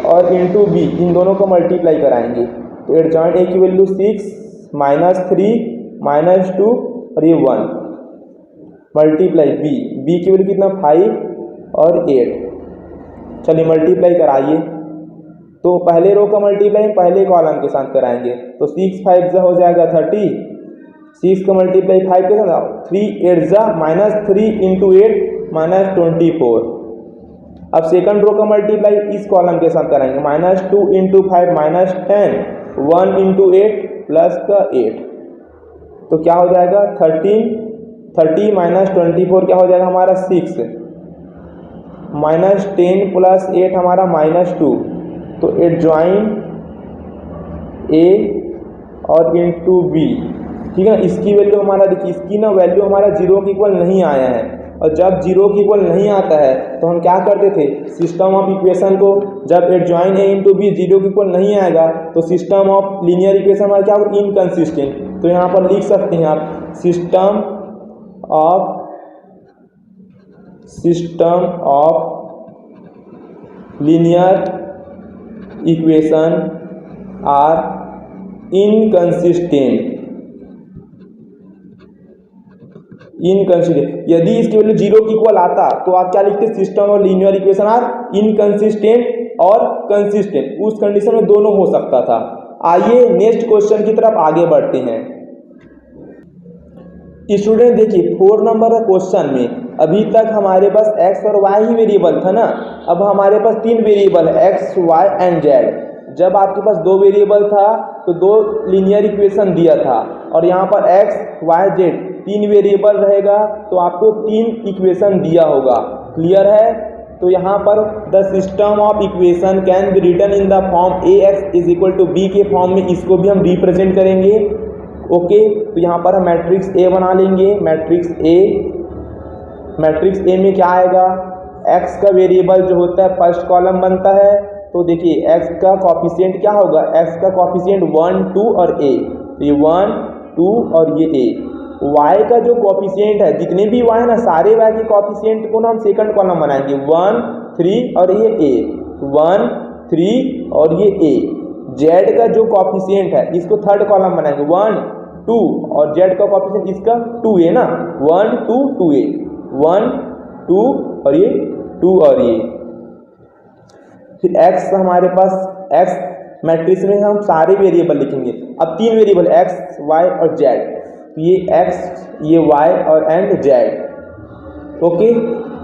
और इंटू बी, इन दोनों को मल्टीप्लाई कराएंगे। तो एडजॉइंट ए की वैल्यू 6 -3 -2 और ये 1 मल्टीप्लाई बी की वैल्यू कितना 5 और 8। चलिए मल्टीप्लाई कराइए, तो पहले रो का मल्टीप्लाई पहले कॉलम के साथ कराएंगे, तो 6 5 हो जाएगा 30, 6 का मल्टीप्लाई 5 के साथ 3 8 -3 × 8 -24। अब सेकंड रो का मल्टीप्लाई इस कॉलम के साथ कराएंगे, -2 × 5 -10 1 × 8 प्लस का 8, तो क्या हो जाएगा 30 -24 क्या हो जाएगा हमारा 6, -10 + 8 हमारा -2, तो एडजॉइन ए और इंटू बी, ठीक है। इसकी वैल्यू हमारा देखिए, इसकी ना वैल्यू हमारा 0 के इक्वल नहीं आया है, और जब 0 के इक्वल नहीं आता है तो हम क्या करते थे, सिस्टम ऑफ इक्वेशन को, जब एडजॉइन ए इंटू बी 0 के इक्वल नहीं आएगा तो सिस्टम ऑफ लीनियर इक्वेशन हमारा क्या होगा, इनकंसिस्टेंट। तो यहाँ पर लिख सकते हैं आप system of linear equation are inconsistent. यदि इसकी वैल्यू 0 के इक्वल आता तो आप क्या लिखते, system of linear equation are inconsistent और कंसिस्टेंट। उस कंडीशन में दोनों हो सकता था। आइए नेक्स्ट क्वेश्चन की तरफ आगे बढ़ते हैं। स्टूडेंट देखिए 4 नंबर का क्वेश्चन में अभी तक हमारे पास x और y ही वेरिएबल था ना, अब हमारे पास 3 वेरिएबल है x, y एंड z। जब आपके पास 2 वेरिएबल था तो 2 लीनियर इक्वेशन दिया था, और यहाँ पर x, y, z 3 वेरिएबल रहेगा तो आपको 3 इक्वेशन दिया होगा। क्लियर है? तो यहाँ पर the system of equation can be written in the form ax is equal to b के फॉर्म में इसको भी हम रिप्रेजेंट करेंगे। ओके, तो यहाँ पर हम मैट्रिक्स ए बना लेंगे। मैट्रिक्स ए में क्या आएगा, x का वेरिएबल जो होता है फर्स्ट कॉलम बनता है। तो देखिए x का कॉफिशिएंट क्या होगा, x का कॉफिशिएंट 1, 2 और a, तो ये 1, 2 और ये a। y का जो कॉफिशिएंट है, जितने भी y है ना, सारे y के कॉफिशिएंट को ना हम सेकंड कॉलम बनाएंगे, 1, 3 और ये a, 1, 3 और ये a। z का जो कॉफिशिएंट है इसको थर्ड कॉलम बनाएंगे, 1, 2 और z का कॉफिशिएंट इसका 2a ना, 1, 2, 2a, 1, 2 और ये 2 और ये। फिर x हमारे पास, x मैट्रिक्स में हम सारे वेरिएबल लिखेंगे। अब 3 वेरिएबल x, y और z, तो ये x, ये y और एंड z। ओके,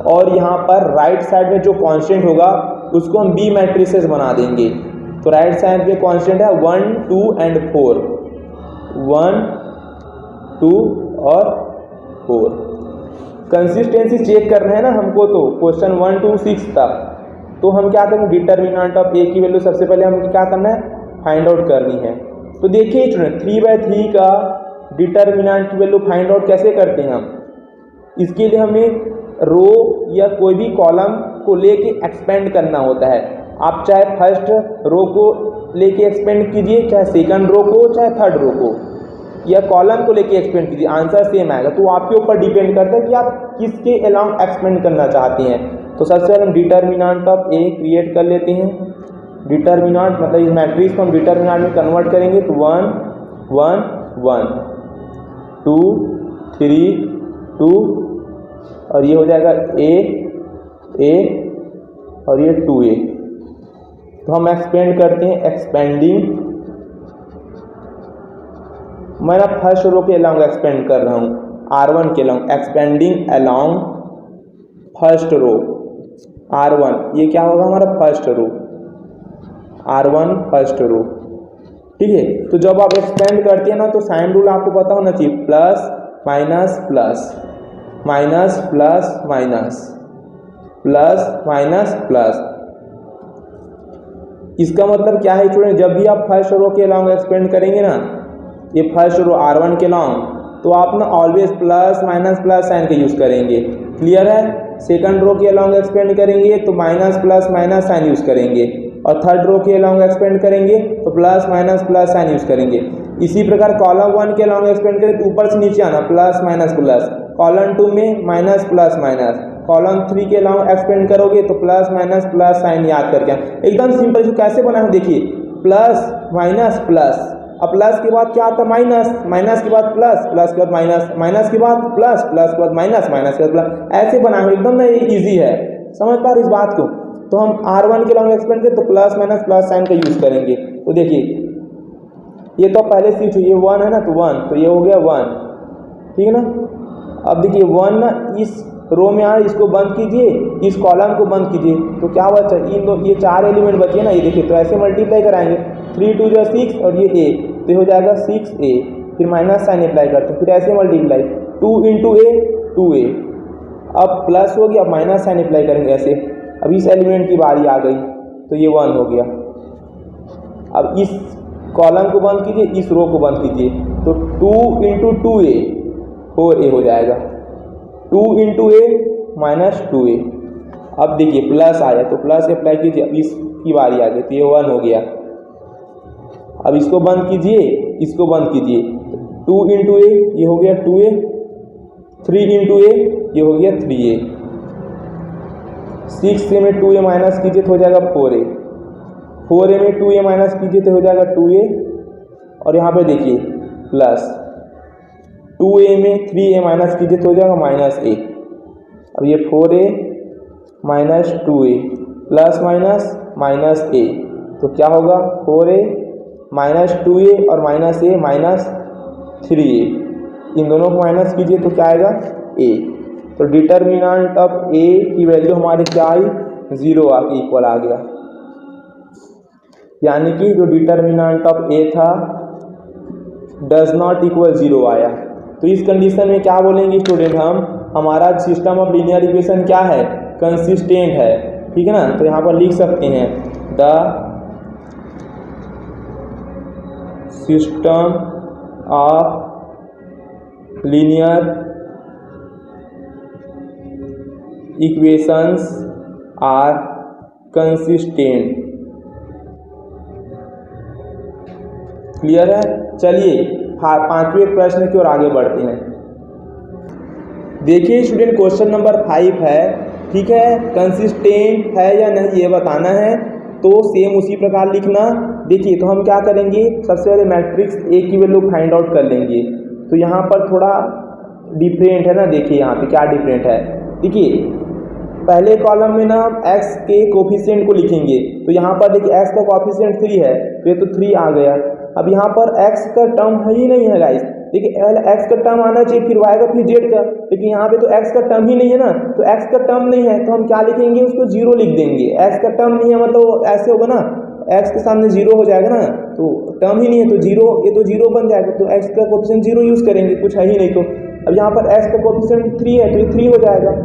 और यहाँ पर राइट साइड में जो कांस्टेंट होगा उसको हम b मैट्रिसेस बना देंगे। तो राइट साइड पे कांस्टेंट है 1, 2 एंड 4, 1, 2 और 4। कंसिस्टेंसी चेक करना है ना हमको, तो क्वेश्चन 1 to 6 तक, तो हम क्या करेंगे, डिटर्मिनेंट ऑफ ए की वैल्यू सबसे पहले हमें क्या करना है, फाइंड आउट करनी है। तो देखिए स्टूडेंट 3/3 का डिटर्मिनेंट की वैल्यू फाइंड आउट कैसे करते हैं हम, इसके लिए हमें रो या कोई भी कॉलम को लेके एक्सपेंड करना होता है। आप चाहे फर्स्ट रो को लेके एक्सपेंड कीजिए, चाहे सेकंड रो को, चाहे थर्ड रो को, या कॉलम को लेके एक्सपेंड कीजिए, आंसर सेम आएगा। तो आपके ऊपर डिपेंड करता है कि आप किसके अलाउंग एक्सपेंड करना चाहते हैं। तो सबसे पहले हम डिटर्मिनेंट ऑफ ए क्रिएट कर लेते हैं। डिटर्मिनेंट मतलब इस मैट्रिक्स को हम डिटर्मिनेंट में कन्वर्ट करेंगे, तो 1, 1, 1, 2, 3, 2 और ये हो जाएगा a और ये 2a। तो हम एक्सपेंड करते हैं, एक्सपेंडिंग, मैं ना फर्स्ट रो के अलाउंग एक्सपेंड कर रहा हूँ, R1 के along, expanding along first row R1, ये क्या होगा हमारा first row, R1 first row. ठीक है, तो जब आप एक्सपेंड करते हैं ना तो साइन रूल आपको पता होना चाहिए, plus minus plus, minus plus minus, plus minus plus. इसका मतलब क्या है स्टूडेंट, जब भी आप फर्स्ट रो के अलाउंग एक्सपेंड करेंगे ना, ये फर्स्ट रो R1 के अलाउंग, तो आप ना always plus minus plus sign का यूज़ करेंगे। क्लियर है? सेकंड रो के अलाउंग एक्सपेंड करेंगे तो minus plus minus sign use करेंगे, और थर्ड रो के अलाउंग एक्सपेंड करेंगे तो plus minus plus sign use करेंगे। इसी प्रकार कॉलम 1 के अलाउंग एक्सपेंड करें तो ऊपर से नीचे आना, प्लस माइनस प्लस, कॉलम 2 में माइनस प्लस माइनस, कॉलम 3 के अलाउंग एक्सपेंड करोगे तो प्लस माइनस प्लस साइन याद करके एकदम सिंपल। जो कैसे बना है देखिए, प्लस माइनस प्लस, अब प्लस के बाद क्या आता है माइनस, माइनस के बाद प्लस, प्लस के बाद माइनस, माइनस के बाद प्लस, प्लस के बाद माइनस, माइनस के बाद प्लस, ऐसे बना है एकदम ना, ये ईजी है, समझ पा रहे इस बात को। तो हम R1 के लॉन्ग एक्सपेंड करें तो प्लस माइनस प्लस साइन का यूज़ करेंगे। तो देखिए ये तो पहले से ये 1 है ना, तो 1, तो ये हो गया 1, ठीक है ना। अब देखिए 1 ना इस रो में आ, इसको बंद कीजिए, इस कॉलम को बंद कीजिए, तो क्या बचा, इन दो ये 4 एलिमेंट बचे ना, ये देखिए, तो ऐसे मल्टीप्लाई कराएंगे, 3 2 जो 6 और ये a, तो ये हो जाएगा 6a, फिर माइनस साइन अप्लाई करते हैं, फिर ऐसे मल्टीप्लाई 2 × a 2a, अब प्लस हो गया, अब माइनस साइन अप्लाई करेंगे ऐसे अब इस एलिमेंट की बारी आ गई तो ये 1 हो गया। अब इस कॉलम को बंद कीजिए, इस रो को बंद कीजिए, तो 2 इंटू 2a 4a हो जाएगा। 2 इंटू a माइनस 2a। अब देखिए प्लस आया तो प्लस अप्लाई कीजिए, अब इसकी बारी आ गई तो ये 1 हो गया। अब इसको बंद कीजिए, इसको बंद कीजिए, 2 इंटू ए ये हो गया 2a, 3 इंटू ए ये हो गया 3a, 6a में 2a माइनस कीजिए तो हो जाएगा 4a, 4a में 2a माइनस कीजिए तो हो जाएगा 2a, और यहाँ पे देखिए प्लस 2a में 3a माइनस कीजिए तो हो जाएगा माइनस a। अब ये 4a minus 2a plus minus minus a, तो क्या होगा 4a माइनस 2a और माइनस a माइनस 3a, इन दोनों को माइनस कीजिए तो क्या आएगा a। तो डिटर्मिनेंट ऑफ a की वैल्यू हमारी क्या आई 0 आके इक्वल आ गया, यानी कि जो डिटर्मिनेंट ऑफ a था डज नॉट इक्वल 0 आया। तो इस कंडीशन में क्या बोलेंगे स्टूडेंट, हम हमारा सिस्टम ऑफ लीनियर इक्वेशन क्या है, कंसिस्टेंट है, ठीक है ना। तो यहाँ पर लिख सकते हैं the system of linear equations are consistent. Clear है। चलिए पांचवें प्रश्न की ओर आगे बढ़ते हैं। देखिए स्टूडेंट क्वेश्चन नंबर 5 है, ठीक है, कंसिस्टेंट है या नहीं ये बताना है, तो सेम उसी प्रकार लिखना। देखिए तो हम क्या करेंगे, सबसे पहले मैट्रिक्स ए की वैल्यू फाइंड आउट कर लेंगे। तो यहाँ पर थोड़ा डिफरेंट है ना, देखिए यहाँ पे क्या डिफरेंट है। देखिए पहले कॉलम में ना हम x के कोफिशिएंट को लिखेंगे, तो यहाँ पर देखिए x का कोफिशिएंट 3 है तो ये तो 3 आ गया। अब यहाँ पर x का टर्म है ही नहीं है गाइस, देखिए पहले x का टर्म आना चाहिए, फिर y का, फिर z का, लेकिन यहाँ पे तो x का टर्म ही नहीं है ना। तो x का टर्म नहीं है तो हम क्या लिखेंगे, उसको 0 लिख देंगे। x का टर्म नहीं है मतलब ऐसे होगा ना, x के सामने 0 हो जाएगा ना, तो टर्म ही नहीं है तो 0, ये तो 0 बन जाएगा, तो x का कोफिशिएंट 0 यूज़ करेंगे, कुछ है ही नहीं। तो अब यहाँ पर x का कोफिशिएंट 3 है तो ये 3 हो जाएगा।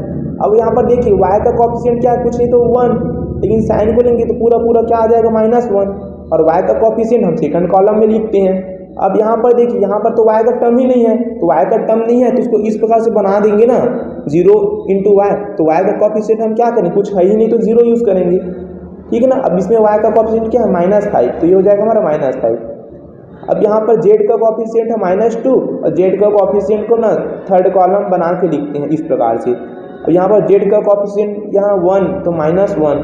अब यहाँ पर देखिए y का कोफिशिएंट क्या है, कुछ नहीं तो 1, लेकिन साइन को लेंगे तो पूरा पूरा क्या आ जाएगा -1, और y का कोफिशिएंट हम सेकंड कॉलम में लिखते हैं। अब यहाँ पर देखिए यहाँ पर तो y का टर्म ही नहीं है, तो y का टर्म नहीं है तो इसको इस प्रकार से बना देंगे ना 0 इंटू y, तो y का कोफिशिएंट हम क्या करें, कुछ है ही नहीं तो 0 यूज़ करेंगे, ठीक है ना। अब इसमें y का कोफिशिएंट क्या है -5, तो ये हो जाएगा हमारा -5। अब यहाँ पर z का कोफिशिएंट है -2, और z का कोफिशिएंट को ना थर्ड कॉलम बना के लिखते हैं इस प्रकार से। और यहाँ पर z का कोफिशिएंट यहाँ 1 तो -1,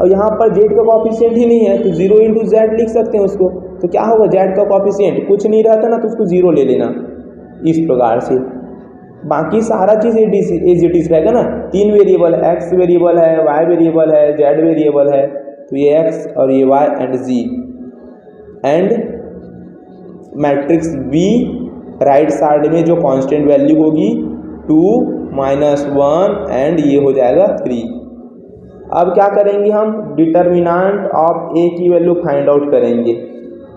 और यहाँ पर z का कोफिशिएंट ही नहीं है तो 0 इंटू z लिख सकते हैं उसको। तो क्या होगा, z का कोफिशिएंट कुछ नहीं रहता ना तो उसको 0 ले लेना इस प्रकार से। बाकी सारा चीज़ एज इट इज रहेगा ना। 3 वेरिएबल है, x वेरिएबल है, y वेरिएबल है, z वेरिएबल है, तो ये x और ये y and z, and matrix B right side में जो कांस्टेंट वैल्यू होगी 2 -1 एंड ये हो जाएगा 3। अब क्या करेंगे, हम डिटर्मिनेंट ऑफ a की वैल्यू फाइंड आउट करेंगे।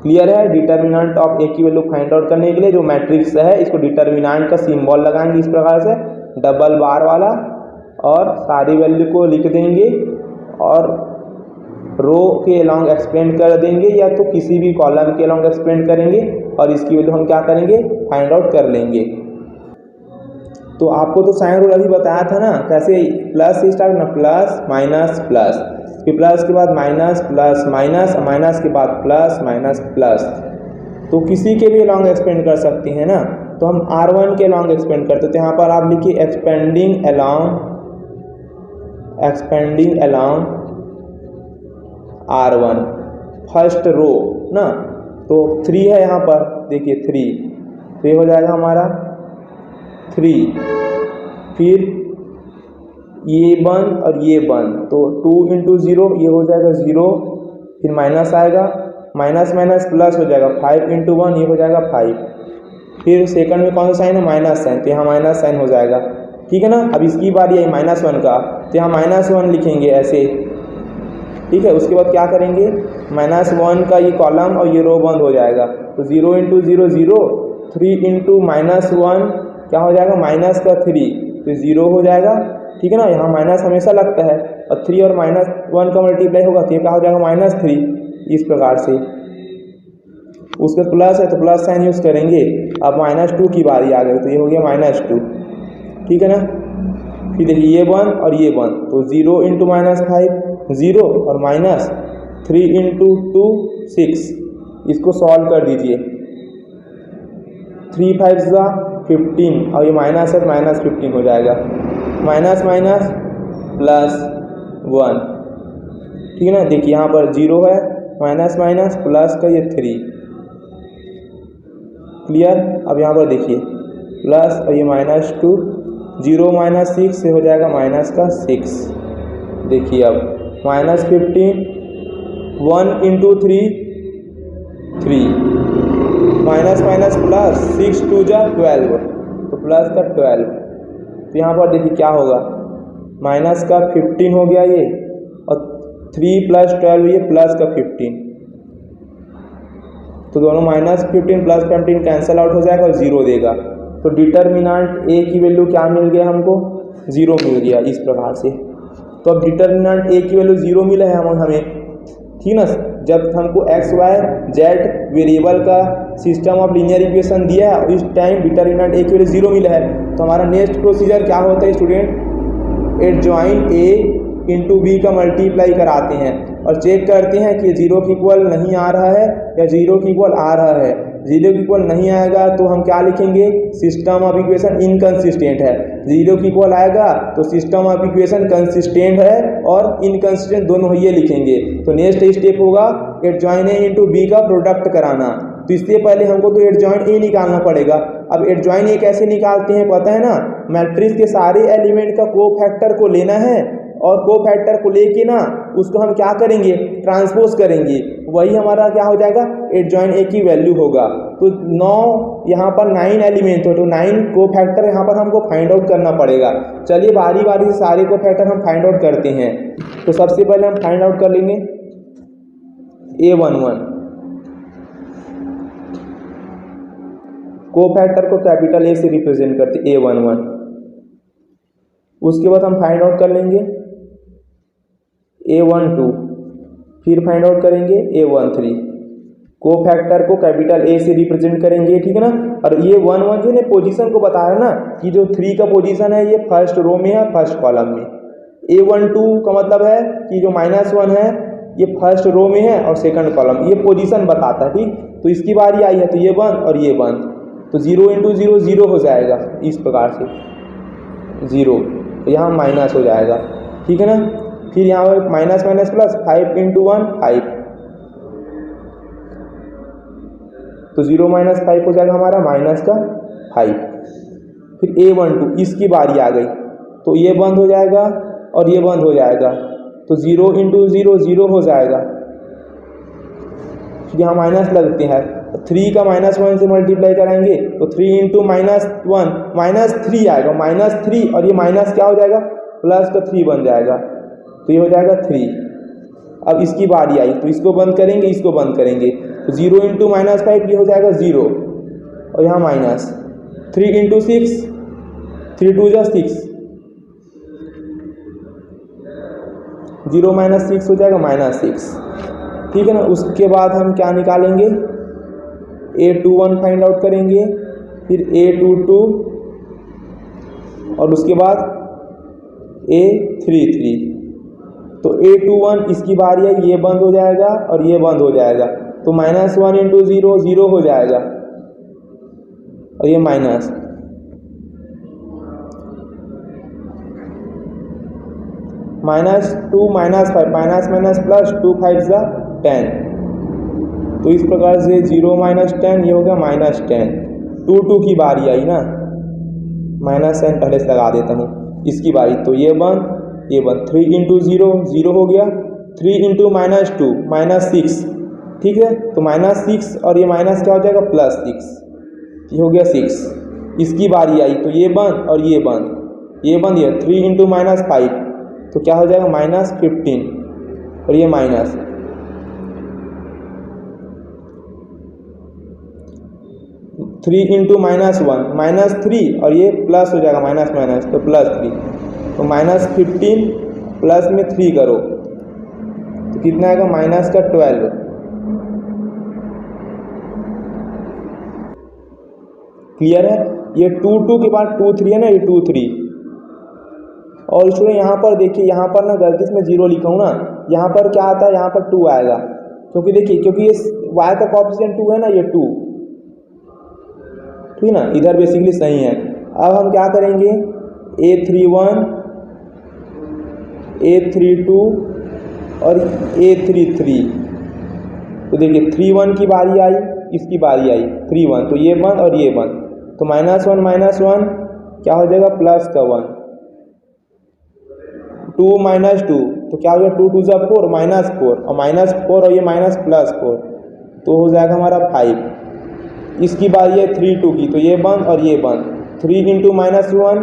क्लियर है। डिटर्मिनेंट ऑफ a की वैल्यू फाइंड आउट करने के लिए जो मैट्रिक्स है इसको डिटर्मिनेंट का सिंबल लगाएंगे इस प्रकार से डबल बार वाला, और सारी वैल्यू को लिख देंगे और रो के अलोंग एक्सपेंड कर देंगे, या तो किसी भी कॉलम के अलोंग एक्सपेंड करेंगे, और इसकी वैल्यू हम क्या करेंगे, फाइंड आउट कर लेंगे। तो आपको तो साइन रूल अभी बताया था ना, कैसे प्लस से स्टार्ट ना, प्लस माइनस प्लस, फिर प्लस के बाद माइनस प्लस माइनस, माइनस के बाद प्लस माइनस प्लस। तो किसी के भी अलोंग एक्सपेंड कर सकते हैं ना, तो हम R1 के अलोंग एक्सपेंड करते हैं। तो यहाँ पर आप लिखिए expanding along R1 first row ना, तो 3 है यहाँ पर, देखिए 3, तो ये हो जाएगा हमारा 3, फिर ये 1 और ये 1, तो 2 इंटू 0 ये हो जाएगा 0, फिर माइनस आएगा, माइनस माइनस प्लस हो जाएगा, 5 इंटू 1 ये हो जाएगा 5, फिर सेकंड में कौन सा साइन है, माइनस साइन, तो यहाँ माइनस साइन हो जाएगा, ठीक है ना। अब इसकी बारी है -1 का, तो यहाँ -1 लिखेंगे ऐसे, ठीक है। उसके बाद क्या करेंगे, -1 का ये कॉलम और ये रो बंद हो जाएगा, तो 0 इंटू 0 0, 3 इंटू -1 क्या हो जाएगा, -3, तो 0 हो जाएगा, ठीक है ना, यहाँ माइनस हमेशा लगता है, और 3 और -1 का मल्टीप्लाई होगा तो ये क्या हो जाएगा -3, इस प्रकार से। उसके प्लस है तो प्लस साइन यूज़ करेंगे। अब -2 की बारी आ गई तो ये हो गया -2, ठीक है ना। फिर देखिए ये 1 और ये 1, तो 0 × -5 0 और -3 × 2 6, इसको सॉल्व कर दीजिए। 3 5 15 और ये माइनस है तो -15 हो जाएगा, माइनस माइनस +1, ठीक है ना। देखिए यहाँ पर 0 है, माइनस माइनस प्लस का ये 3, क्लियर। अब यहाँ पर देखिए प्लस और ये -2, 0 - 6 से हो जाएगा -6। देखिए अब -15, 1 × 3 3, माइनस माइनस प्लस, 6 2 12, तो प्लस का 12। तो यहाँ पर देखिए क्या होगा, माइनस का 15 हो गया ये, और 3 + 12 ये प्लस का 15, तो दोनों -15 + 15 कैंसिल आउट हो जाएगा और 0 देगा। तो डिटर्मिनेंट ए की वैल्यू क्या मिल गया हमको, 0 मिल गया इस प्रकार से। तो अब डिटर्मिनेंट ए की वैल्यू 0 मिला है हमें, ठीक ना। जब हमको x y z वेरिएबल का सिस्टम ऑफ लीनियर इक्वेशन दिया है और इस टाइम डिटर्मिनेंट ए की वैल्यू 0 मिला है, तो हमारा नेक्स्ट प्रोसीजर क्या होता है स्टूडेंट, एडजॉइन a × b का मल्टीप्लाई कराते हैं और चेक करते हैं कि 0 के इक्वल नहीं आ रहा है या 0 के इक्वल आ रहा है। 0 के इक्वल नहीं आएगा तो हम क्या लिखेंगे, सिस्टम ऑफ इक्वेशन इनकंसिस्टेंट है। 0 के इक्वल आएगा तो सिस्टम ऑफ इक्वेशन कंसिस्टेंट है और इनकंसिस्टेंट, दोनों ये लिखेंगे। तो नेक्स्ट स्टेप होगा एडजॉइन ए × b का प्रोडक्ट कराना। तो इससे पहले हमको तो एडजॉइन ए निकालना पड़ेगा। अब एडजॉइन ए कैसे निकालते हैं पता है ना, मैट्रिक्स के सारे एलिमेंट का कोफैक्टर को लेना है और कोफैक्टर को लेके ना उसको हम क्या करेंगे, ट्रांसपोज करेंगे, वही हमारा क्या हो जाएगा, एडजॉइन ए की वैल्यू होगा। तो 9 यहाँ पर 9 एलिमेंट हो तो 9 कोफैक्टर यहाँ पर हमको फाइंड आउट करना पड़ेगा। चलिए बारी बारी से सारे कोफैक्टर हम फाइंड आउट करते हैं। तो सबसे पहले हम फाइंड आउट कर लेंगे A11, कोफैक्टर को कैपिटल ए से रिप्रेजेंट करते A11। उसके बाद हम फाइंड आउट कर लेंगे A12, फिर फाइंड आउट करेंगे A13, कोफैक्टर को कैपिटल ए से रिप्रेजेंट करेंगे, ठीक है ना। और ये 1 1 जो है पोजीशन को बता रहा है ना कि जो 3 का पोजीशन है ये फर्स्ट रो में है, फर्स्ट कॉलम में। A12 का मतलब है कि जो -1 है ये फर्स्ट रो में है और सेकंड कॉलम, ये पोजीशन बताता है, ठीक। तो इसकी बारी आई है तो ये 1 और ये 1, तो 0 × 0 0 हो जाएगा इस प्रकार से, 0 यहाँ माइनस हो जाएगा, ठीक है ना। फिर यहाँ पर माइनस माइनस प्लस, 5 × 1 5, तो 0 - 5 हो जाएगा हमारा -5। फिर A12 इसकी बारी आ गई तो ये बंद हो जाएगा और ये बंद हो जाएगा, तो 0 × 0 0 हो जाएगा। फिर यहाँ माइनस लगते हैं, 3 का -1 से मल्टीप्लाई कराएंगे तो 3 × -1 -3 आएगा, -3 और ये माइनस क्या हो जाएगा, प्लस का 3 बन जाएगा, तो ये हो जाएगा 3। अब इसकी बारी आई तो इसको बंद करेंगे, इसको बंद करेंगे, तो 0 × -5 ये हो जाएगा 0 और यहाँ माइनस, 3 × 6 3 2 6, 0 - 6 हो जाएगा -6, ठीक है ना। उसके बाद हम क्या निकालेंगे, A21 फाइंड आउट करेंगे, फिर A22 और उसके बाद A33। तो A21 इसकी बारी है, ये बंद हो जाएगा और ये बंद हो जाएगा, तो -1 × 0 0 हो जाएगा और ये माइनस, -2 - 5, माइनस माइनस प्लस, 2 5 10, तो इस प्रकार से 0 - 10 ये हो गया -10। 2 2 की बारी आई ना, माइनस साइन पहले से लगा देता हूँ, इसकी बारी, तो ये बंद 3 × 0 0 हो गया, 3 × -2 -6, ठीक है। तो -6 और ये माइनस क्या हो जाएगा, +6, ये हो गया 6। इसकी बारी आई तो ये बंद और ये बंद, ये 3 × -5 तो क्या हो जाएगा, -15 और ये माइनस, 3 × -1 -3 और ये प्लस हो जाएगा, माइनस माइनस तो +3, तो -15 प्लस में 3 करो तो कितना आएगा -12। क्लियर है? ये 2 2 के बाद 2 3 है ना, ये 2 3। और स्टूडेंट यहाँ पर देखिए, यहाँ पर ना गलती से मैं 0 लिखा हूँ ना, यहाँ पर क्या आता है, यहाँ पर 2 आएगा, क्योंकि देखिए क्योंकि ये y का कोएफिशिएंट 2 है ना, ये 2, ठीक ना, इधर बेसिकली सही है। अब हम क्या करेंगे, A31 A32 और A33। तो देखिए 3 1 की बारी आई, इसकी बारी आई 3 1, तो ये 1 और ये 1, तो -1 क्या हो जाएगा, प्लस का 1, 2 -2 तो क्या हो जाएगा, 2 2 4 -4 और -4 और ये +4 तो हो जाएगा हमारा 5। इसकी बारी है 3 2 की, तो ये 1 और ये 1, 3 × -1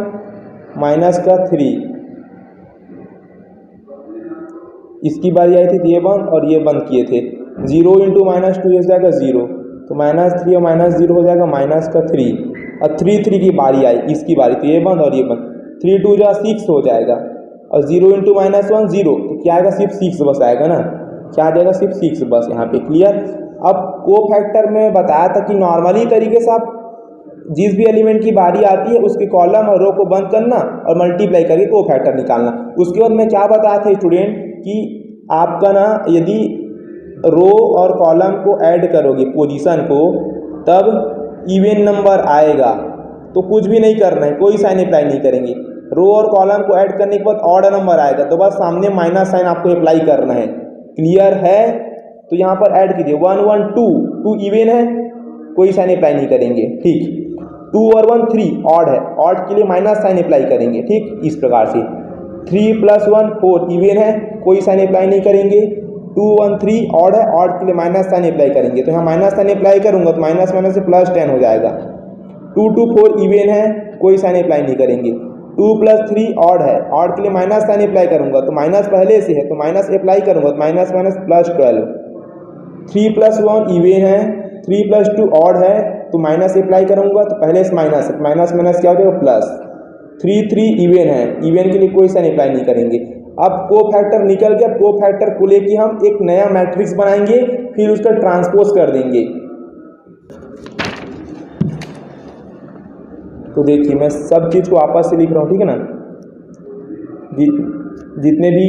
-3। इसकी बारी आई थी, तो ये 1 और ये 1 किए थे, 0 × -2 हो जाएगा 0, तो -3 और -0 हो जाएगा -3। और 3 3 की बारी आई, इसकी बारी, तो ये 1 और ये 1, 3 2 जा 6 हो जाएगा, और 0 × -1 0, तो क्या आएगा, सिर्फ 6 बस आएगा ना, क्या आ जाएगा, सिर्फ 6 बस यहाँ पे। क्लियर? अब कोफैक्टर में बताया था कि नॉर्मली तरीके से आप जिस भी एलिमेंट की बारी आती है उसके कॉलम और रो को बंद करना और मल्टीप्लाई करके कोफैक्टर निकालना। उसके बाद मैं क्या बताया था स्टूडेंट कि आपका ना यदि रो और कॉलम को ऐड करोगे पोजीशन को, तब इवन नंबर आएगा, तो कुछ भी नहीं करना है, कोई साइन अप्लाई नहीं करेंगे। रो और कॉलम को ऐड करने के बाद ऑड नंबर आएगा, तो बस सामने माइनस साइन आपको अप्लाई करना है। क्लियर है? तो यहाँ पर ऐड कीजिए 1 1 2, 2 इवन है, कोई साइन अप्लाई नहीं करेंगे, ठीक। 2 और 1 3 ऑड है, ऑड के लिए माइनस साइन अप्लाई करेंगे, ठीक, इस प्रकार से। 3 + 1 4 इवन है, कोई साइन अप्लाई नहीं करेंगे। 2 1 3 ऑड है, ऑड के लिए माइनस साइन अप्लाई करेंगे, तो यहाँ माइनस साइन अप्लाई करूँगा तो माइनस माइनस से +10 हो जाएगा। 2 2 4 इवन है, कोई साइन अप्लाई नहीं करेंगे। 2 + 3 ऑड है, ऑड के लिए माइनस साइन अप्लाई करूँगा, तो माइनस पहले से है तो माइनस अप्लाई करूँगा, तो माइनस माइनस +12। 3 + 1 इवन है, 3 + 2 ऑड है, तो माइनस अप्लाई करूँगा, तो पहले से माइनस है, माइनस माइनस क्या हो जाएगा, प्लस। 3 3 इवन है, इवन के लिए कोई साइन अप्लाई नहीं करेंगे। अब कोफैक्टर निकल गया, कोफैक्टर को लेके हम एक नया मैट्रिक्स बनाएंगे, फिर उसका ट्रांसपोज कर देंगे। तो देखिए मैं सब चीज़ को आपस से लिख रहा हूँ, ठीक है ना। जितने भी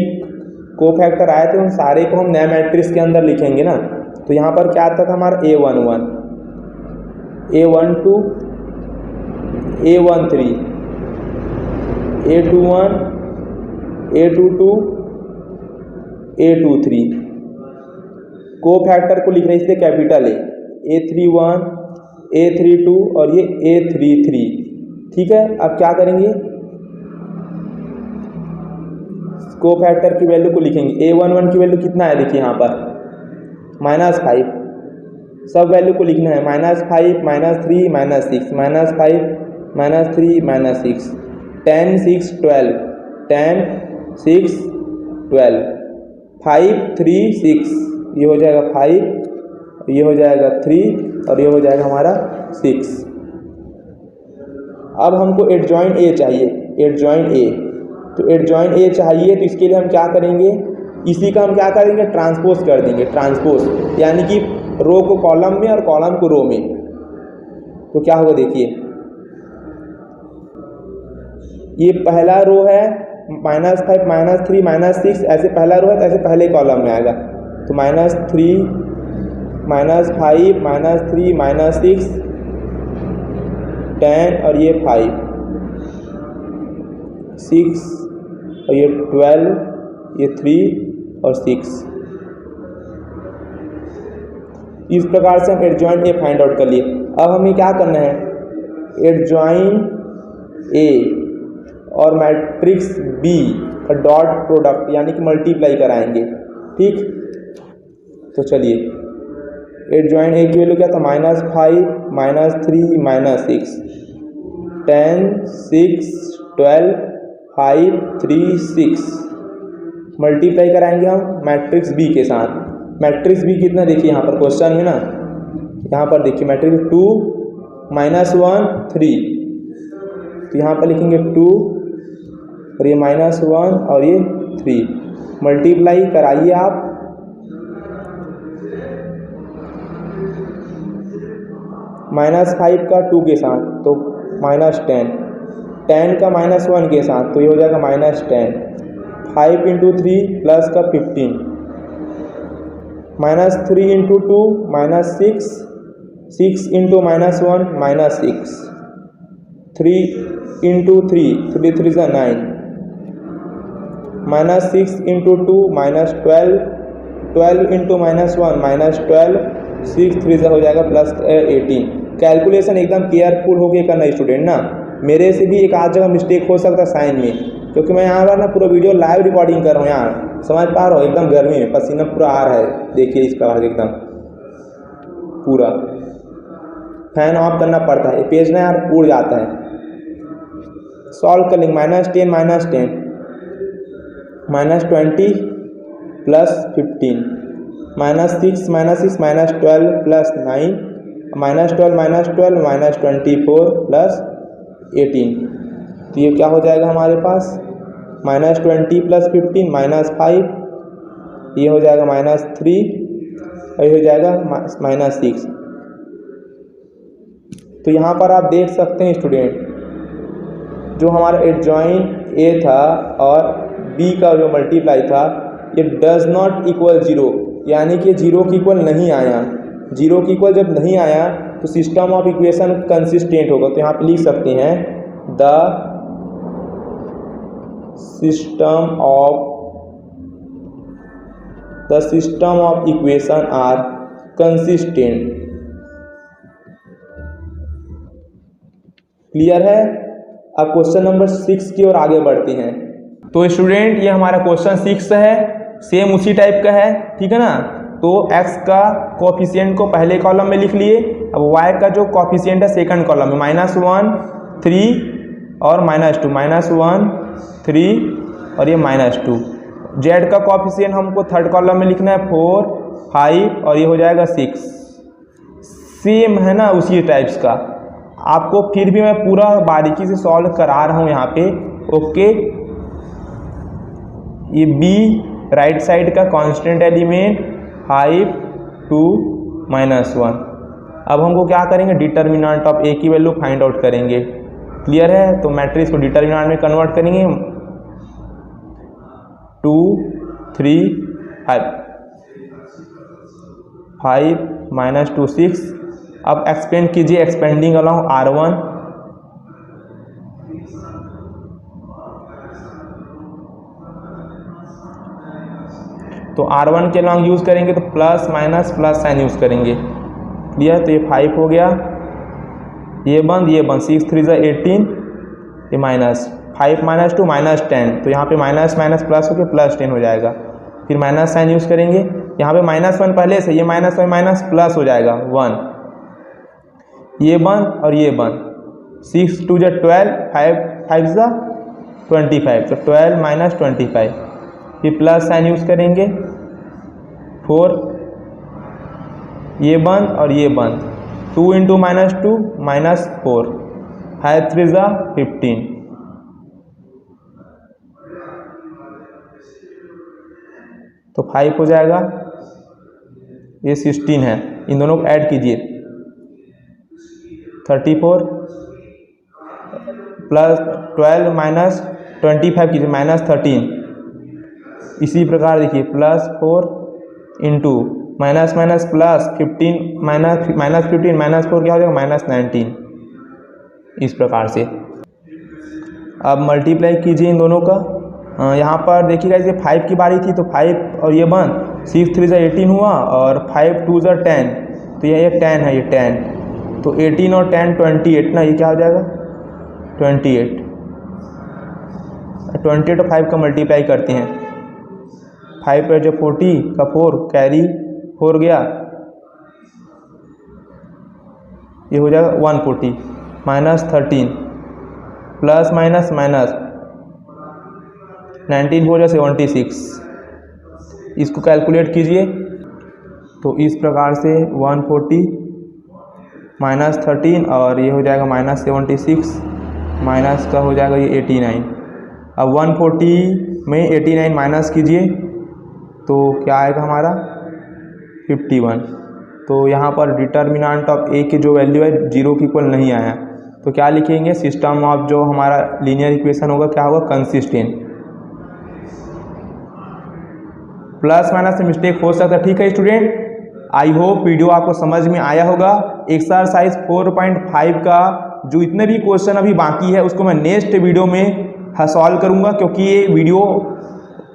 कोफैक्टर आए थे उन सारे को हम नया मैट्रिक्स के अंदर लिखेंगे ना। तो यहाँ पर क्या आता था हमारा A11 A12 A13 A21 A22 A23। Cofactor को लिख रहे हैं इसलिए कैपिटल A31 A32 और ये A33, ठीक है। अब क्या करेंगे, कोफैक्टर की वैल्यू को लिखेंगे। A11 की वैल्यू कितना है, देखिए यहाँ पर -5, सब वैल्यू को लिखना है, -5 -3 -6 -5 -3 -6, 10 6 12 10 6 12 5 3 6, ये हो जाएगा 5, ये हो जाएगा 3 और ये हो जाएगा हमारा 6। अब हमको एडजॉइन A चाहिए, एडजॉइन A। तो एडजॉइन A चाहिए तो इसके लिए हम क्या करेंगे, इसी का हम क्या करेंगे, ट्रांसपोज कर देंगे। ट्रांसपोज यानी कि रो को कॉलम में और कॉलम को रो में। तो क्या होगा, देखिए ये पहला रो है, -5 -3 -6, ऐसे पहला रो है तो ऐसे पहले कॉलम में आएगा। तो -3 -5 -3 -6 10 और ये 5 6 और ये 12, ये 3 और 6। इस प्रकार से हम एडजॉइन A फाइंड आउट कर लिए। अब हमें क्या करना है, एडजॉइन A और मैट्रिक्स B का डॉट प्रोडक्ट यानी कि मल्टीप्लाई कराएंगे, ठीक। तो चलिए एडजॉइन A की वैल्यू क्या था, -5 -3 -6 10 6 12 5 3 6 मल्टीप्लाई कराएंगे हम मैट्रिक्स B के साथ। मैट्रिक्स B कितना, देखिए यहाँ पर क्वेश्चन है ना, यहाँ पर देखिए मैट्रिक्स 2 -1 3, तो यहाँ पर लिखेंगे 2 और ये -1 और ये 3, मल्टीप्लाई कराइए आप। -5 का 2 के साथ तो -10, 10 का -1 के साथ तो ये हो जाएगा -10, 5 × 3 प्लस का 15, -3 × 2 -6, 6 × -1 -6, 3 × 3, 3 3 is 9, -6 × 2 -12, 12 × -1 -12, 6 3 हो जाएगा +18। कैलकुलेशन एकदम केयरफुल होके करना स्टूडेंट ना, मेरे से भी एक आध जगह मिस्टेक हो सकता है साइन में, क्योंकि मैं यहाँ पर ना पूरा वीडियो लाइव रिकॉर्डिंग कर रहा हूँ यार, समझ पा रहा हूँ, एकदम गर्मी में पसीना पूरा आ रहा है, देखिए इस प्रकार एकदम पूरा फैन ऑफ करना पड़ता है, ये पेज ना यार उड़ जाता है। सॉल्व कर लेंगे, -10 -10 -20 +15, -6 -6 -12 +9, -12 -12 -24 +18, तो ये क्या हो जाएगा हमारे पास -20 + 15 -5, ये हो जाएगा -3 और ये हो जाएगा -6। तो यहाँ पर आप देख सकते हैं स्टूडेंट, जो हमारा एडजॉइंट ए था और बी का जो मल्टीप्लाई था ये डज नॉट इक्वल 0, यानी कि 0 के इक्वल नहीं आया। 0 के इक्वल जब नहीं आया तो सिस्टम ऑफ इक्वेशन कंसिस्टेंट होगा। तो यहाँ पे लिख सकते हैं the system of equation are consistent. Clear है। अब क्वेश्चन नंबर 6 की ओर आगे बढ़ते हैं। तो स्टूडेंट ये हमारा क्वेश्चन 6 है, सेम उसी टाइप का है, ठीक है ना। तो x का कोफिशिएंट को पहले कॉलम में लिख लिए, अब y का जो कोफिशिएंट है सेकंड कॉलम में, -1 3 और -2, -1 3 और ये -2। z का कोफिशिएंट हमको थर्ड कॉलम में लिखना है 4 5 और ये हो जाएगा 6। सेम है ना उसी टाइप्स का, आपको फिर भी मैं पूरा बारीकी से सॉल्व करा रहा हूँ यहाँ पे, ओके। ये b राइट साइड का कांस्टेंट एलिमेंट 5 2 -1। अब हमको क्या करेंगे, डिटर्मिनेंट ऑफ a की वैल्यू फाइंड आउट करेंगे। क्लियर है। तो मैट्रिक्स को डिटर्मिनेंट में कन्वर्ट करेंगे, 2 3 5 -2 6। अब एक्सपेंड कीजिए, एक्सपेंडिंग अलॉन्ग R1, तो R1 के लॉन्ग यूज़ करेंगे तो plus minus plus sign use करेंगे। क्लियर। तो ये 5 हो गया, ये बंद 6 3 = 18, ये -5 -2 -10, तो यहाँ पे माइनस माइनस प्लस होकर +10 हो जाएगा। फिर माइनस साइन यूज़ करेंगे, यहाँ पे -1 पहले से, ये -1 माइनस प्लस हो जाएगा 1, ये बंद और ये बंद, 6 2 = 12, 5 = 25, तो 12 - 25, फिर प्लस साइन यूज़ करेंगे 4, ये बंद और ये बंद, 2 × -2 -4, 5 3 = 15, तो 5 हो जाएगा, ये 16 है, इन दोनों को ऐड कीजिए, 34 + 12 - 25 कीजिए, -13। इसी प्रकार देखिए +4 इंटू माइनस माइनस प्लस 15 -15 -4 क्या हो जाएगा -19, इस प्रकार से। अब मल्टीप्लाई कीजिए इन दोनों का। यहाँ पर देखिएगा जैसे 5 की बारी थी तो 5 और ये बंद, 6 3 = 18 हुआ और 5 2 = 10, तो ये 10 है, ये 10, तो 18 और 10 28 ना, ये क्या हो जाएगा 28। 28 और 5 का मल्टीप्लाई करते हैं, 5 पर जो 40 का 4 कैरी 4 गया, ये हो जाएगा 140 -13 प्लस माइनस माइनस 19 हो जाए 76। इसको कैलकुलेट कीजिए तो इस प्रकार से 140 -13 और ये हो जाएगा -76 माइनस का हो जाएगा ये 89। अब 140 में 89 माइनस कीजिए तो क्या आएगा हमारा 51। तो यहाँ पर डिटर्मिनेंट ऑफ ए की जो वैल्यू है 0 के इक्वल नहीं आया, तो क्या लिखेंगे, सिस्टम ऑफ जो हमारा लीनियर इक्वेशन होगा क्या होगा, कंसिस्टेंट। प्लस माइनस से मिस्टेक हो सकता है, ठीक है स्टूडेंट। आई होप वीडियो आपको समझ में आया होगा। एक्सरसाइज 4.5 का जो इतने भी क्वेश्चन अभी बाकी है उसको मैं नेक्स्ट वीडियो में सॉल्व करूंगा, क्योंकि ये वीडियो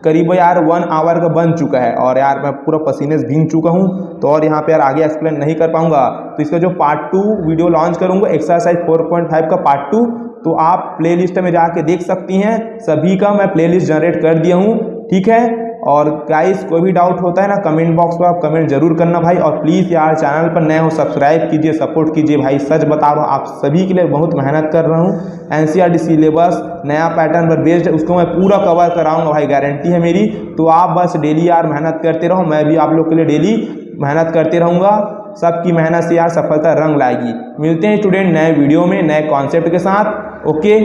करीब यार 1 आवर का बन चुका है और यार मैं पूरा पसीने से भीग चुका हूँ, तो और यहाँ पे यार आगे एक्सप्लेन नहीं कर पाऊंगा। तो इसका जो पार्ट 2 वीडियो लॉन्च करूंगा एक्सरसाइज 4.5 का पार्ट 2, तो आप प्लेलिस्ट में जाके देख सकती हैं। सभी का मैं प्लेलिस्ट जनरेट कर दिया हूँ, ठीक है। और गाइस कोई भी डाउट होता है ना कमेंट बॉक्स में आप कमेंट जरूर करना भाई। और प्लीज़ यार चैनल पर नए हो सब्सक्राइब कीजिए, सपोर्ट कीजिए भाई। सच बता रहा हूँ आप सभी के लिए बहुत मेहनत कर रहा हूँ। एनसीईआरटी सिलेबस नया पैटर्न पर बेस्ड है, उसको मैं पूरा कवर कराऊंगा भाई, गारंटी है मेरी। तो आप बस डेली यार मेहनत करते रहो, मैं भी आप लोग के लिए डेली मेहनत करते रहूँगा। सबकी मेहनत से यार सफलता रंग लाएगी। मिलते हैं स्टूडेंट नए वीडियो में नए कॉन्सेप्ट के साथ। ओके।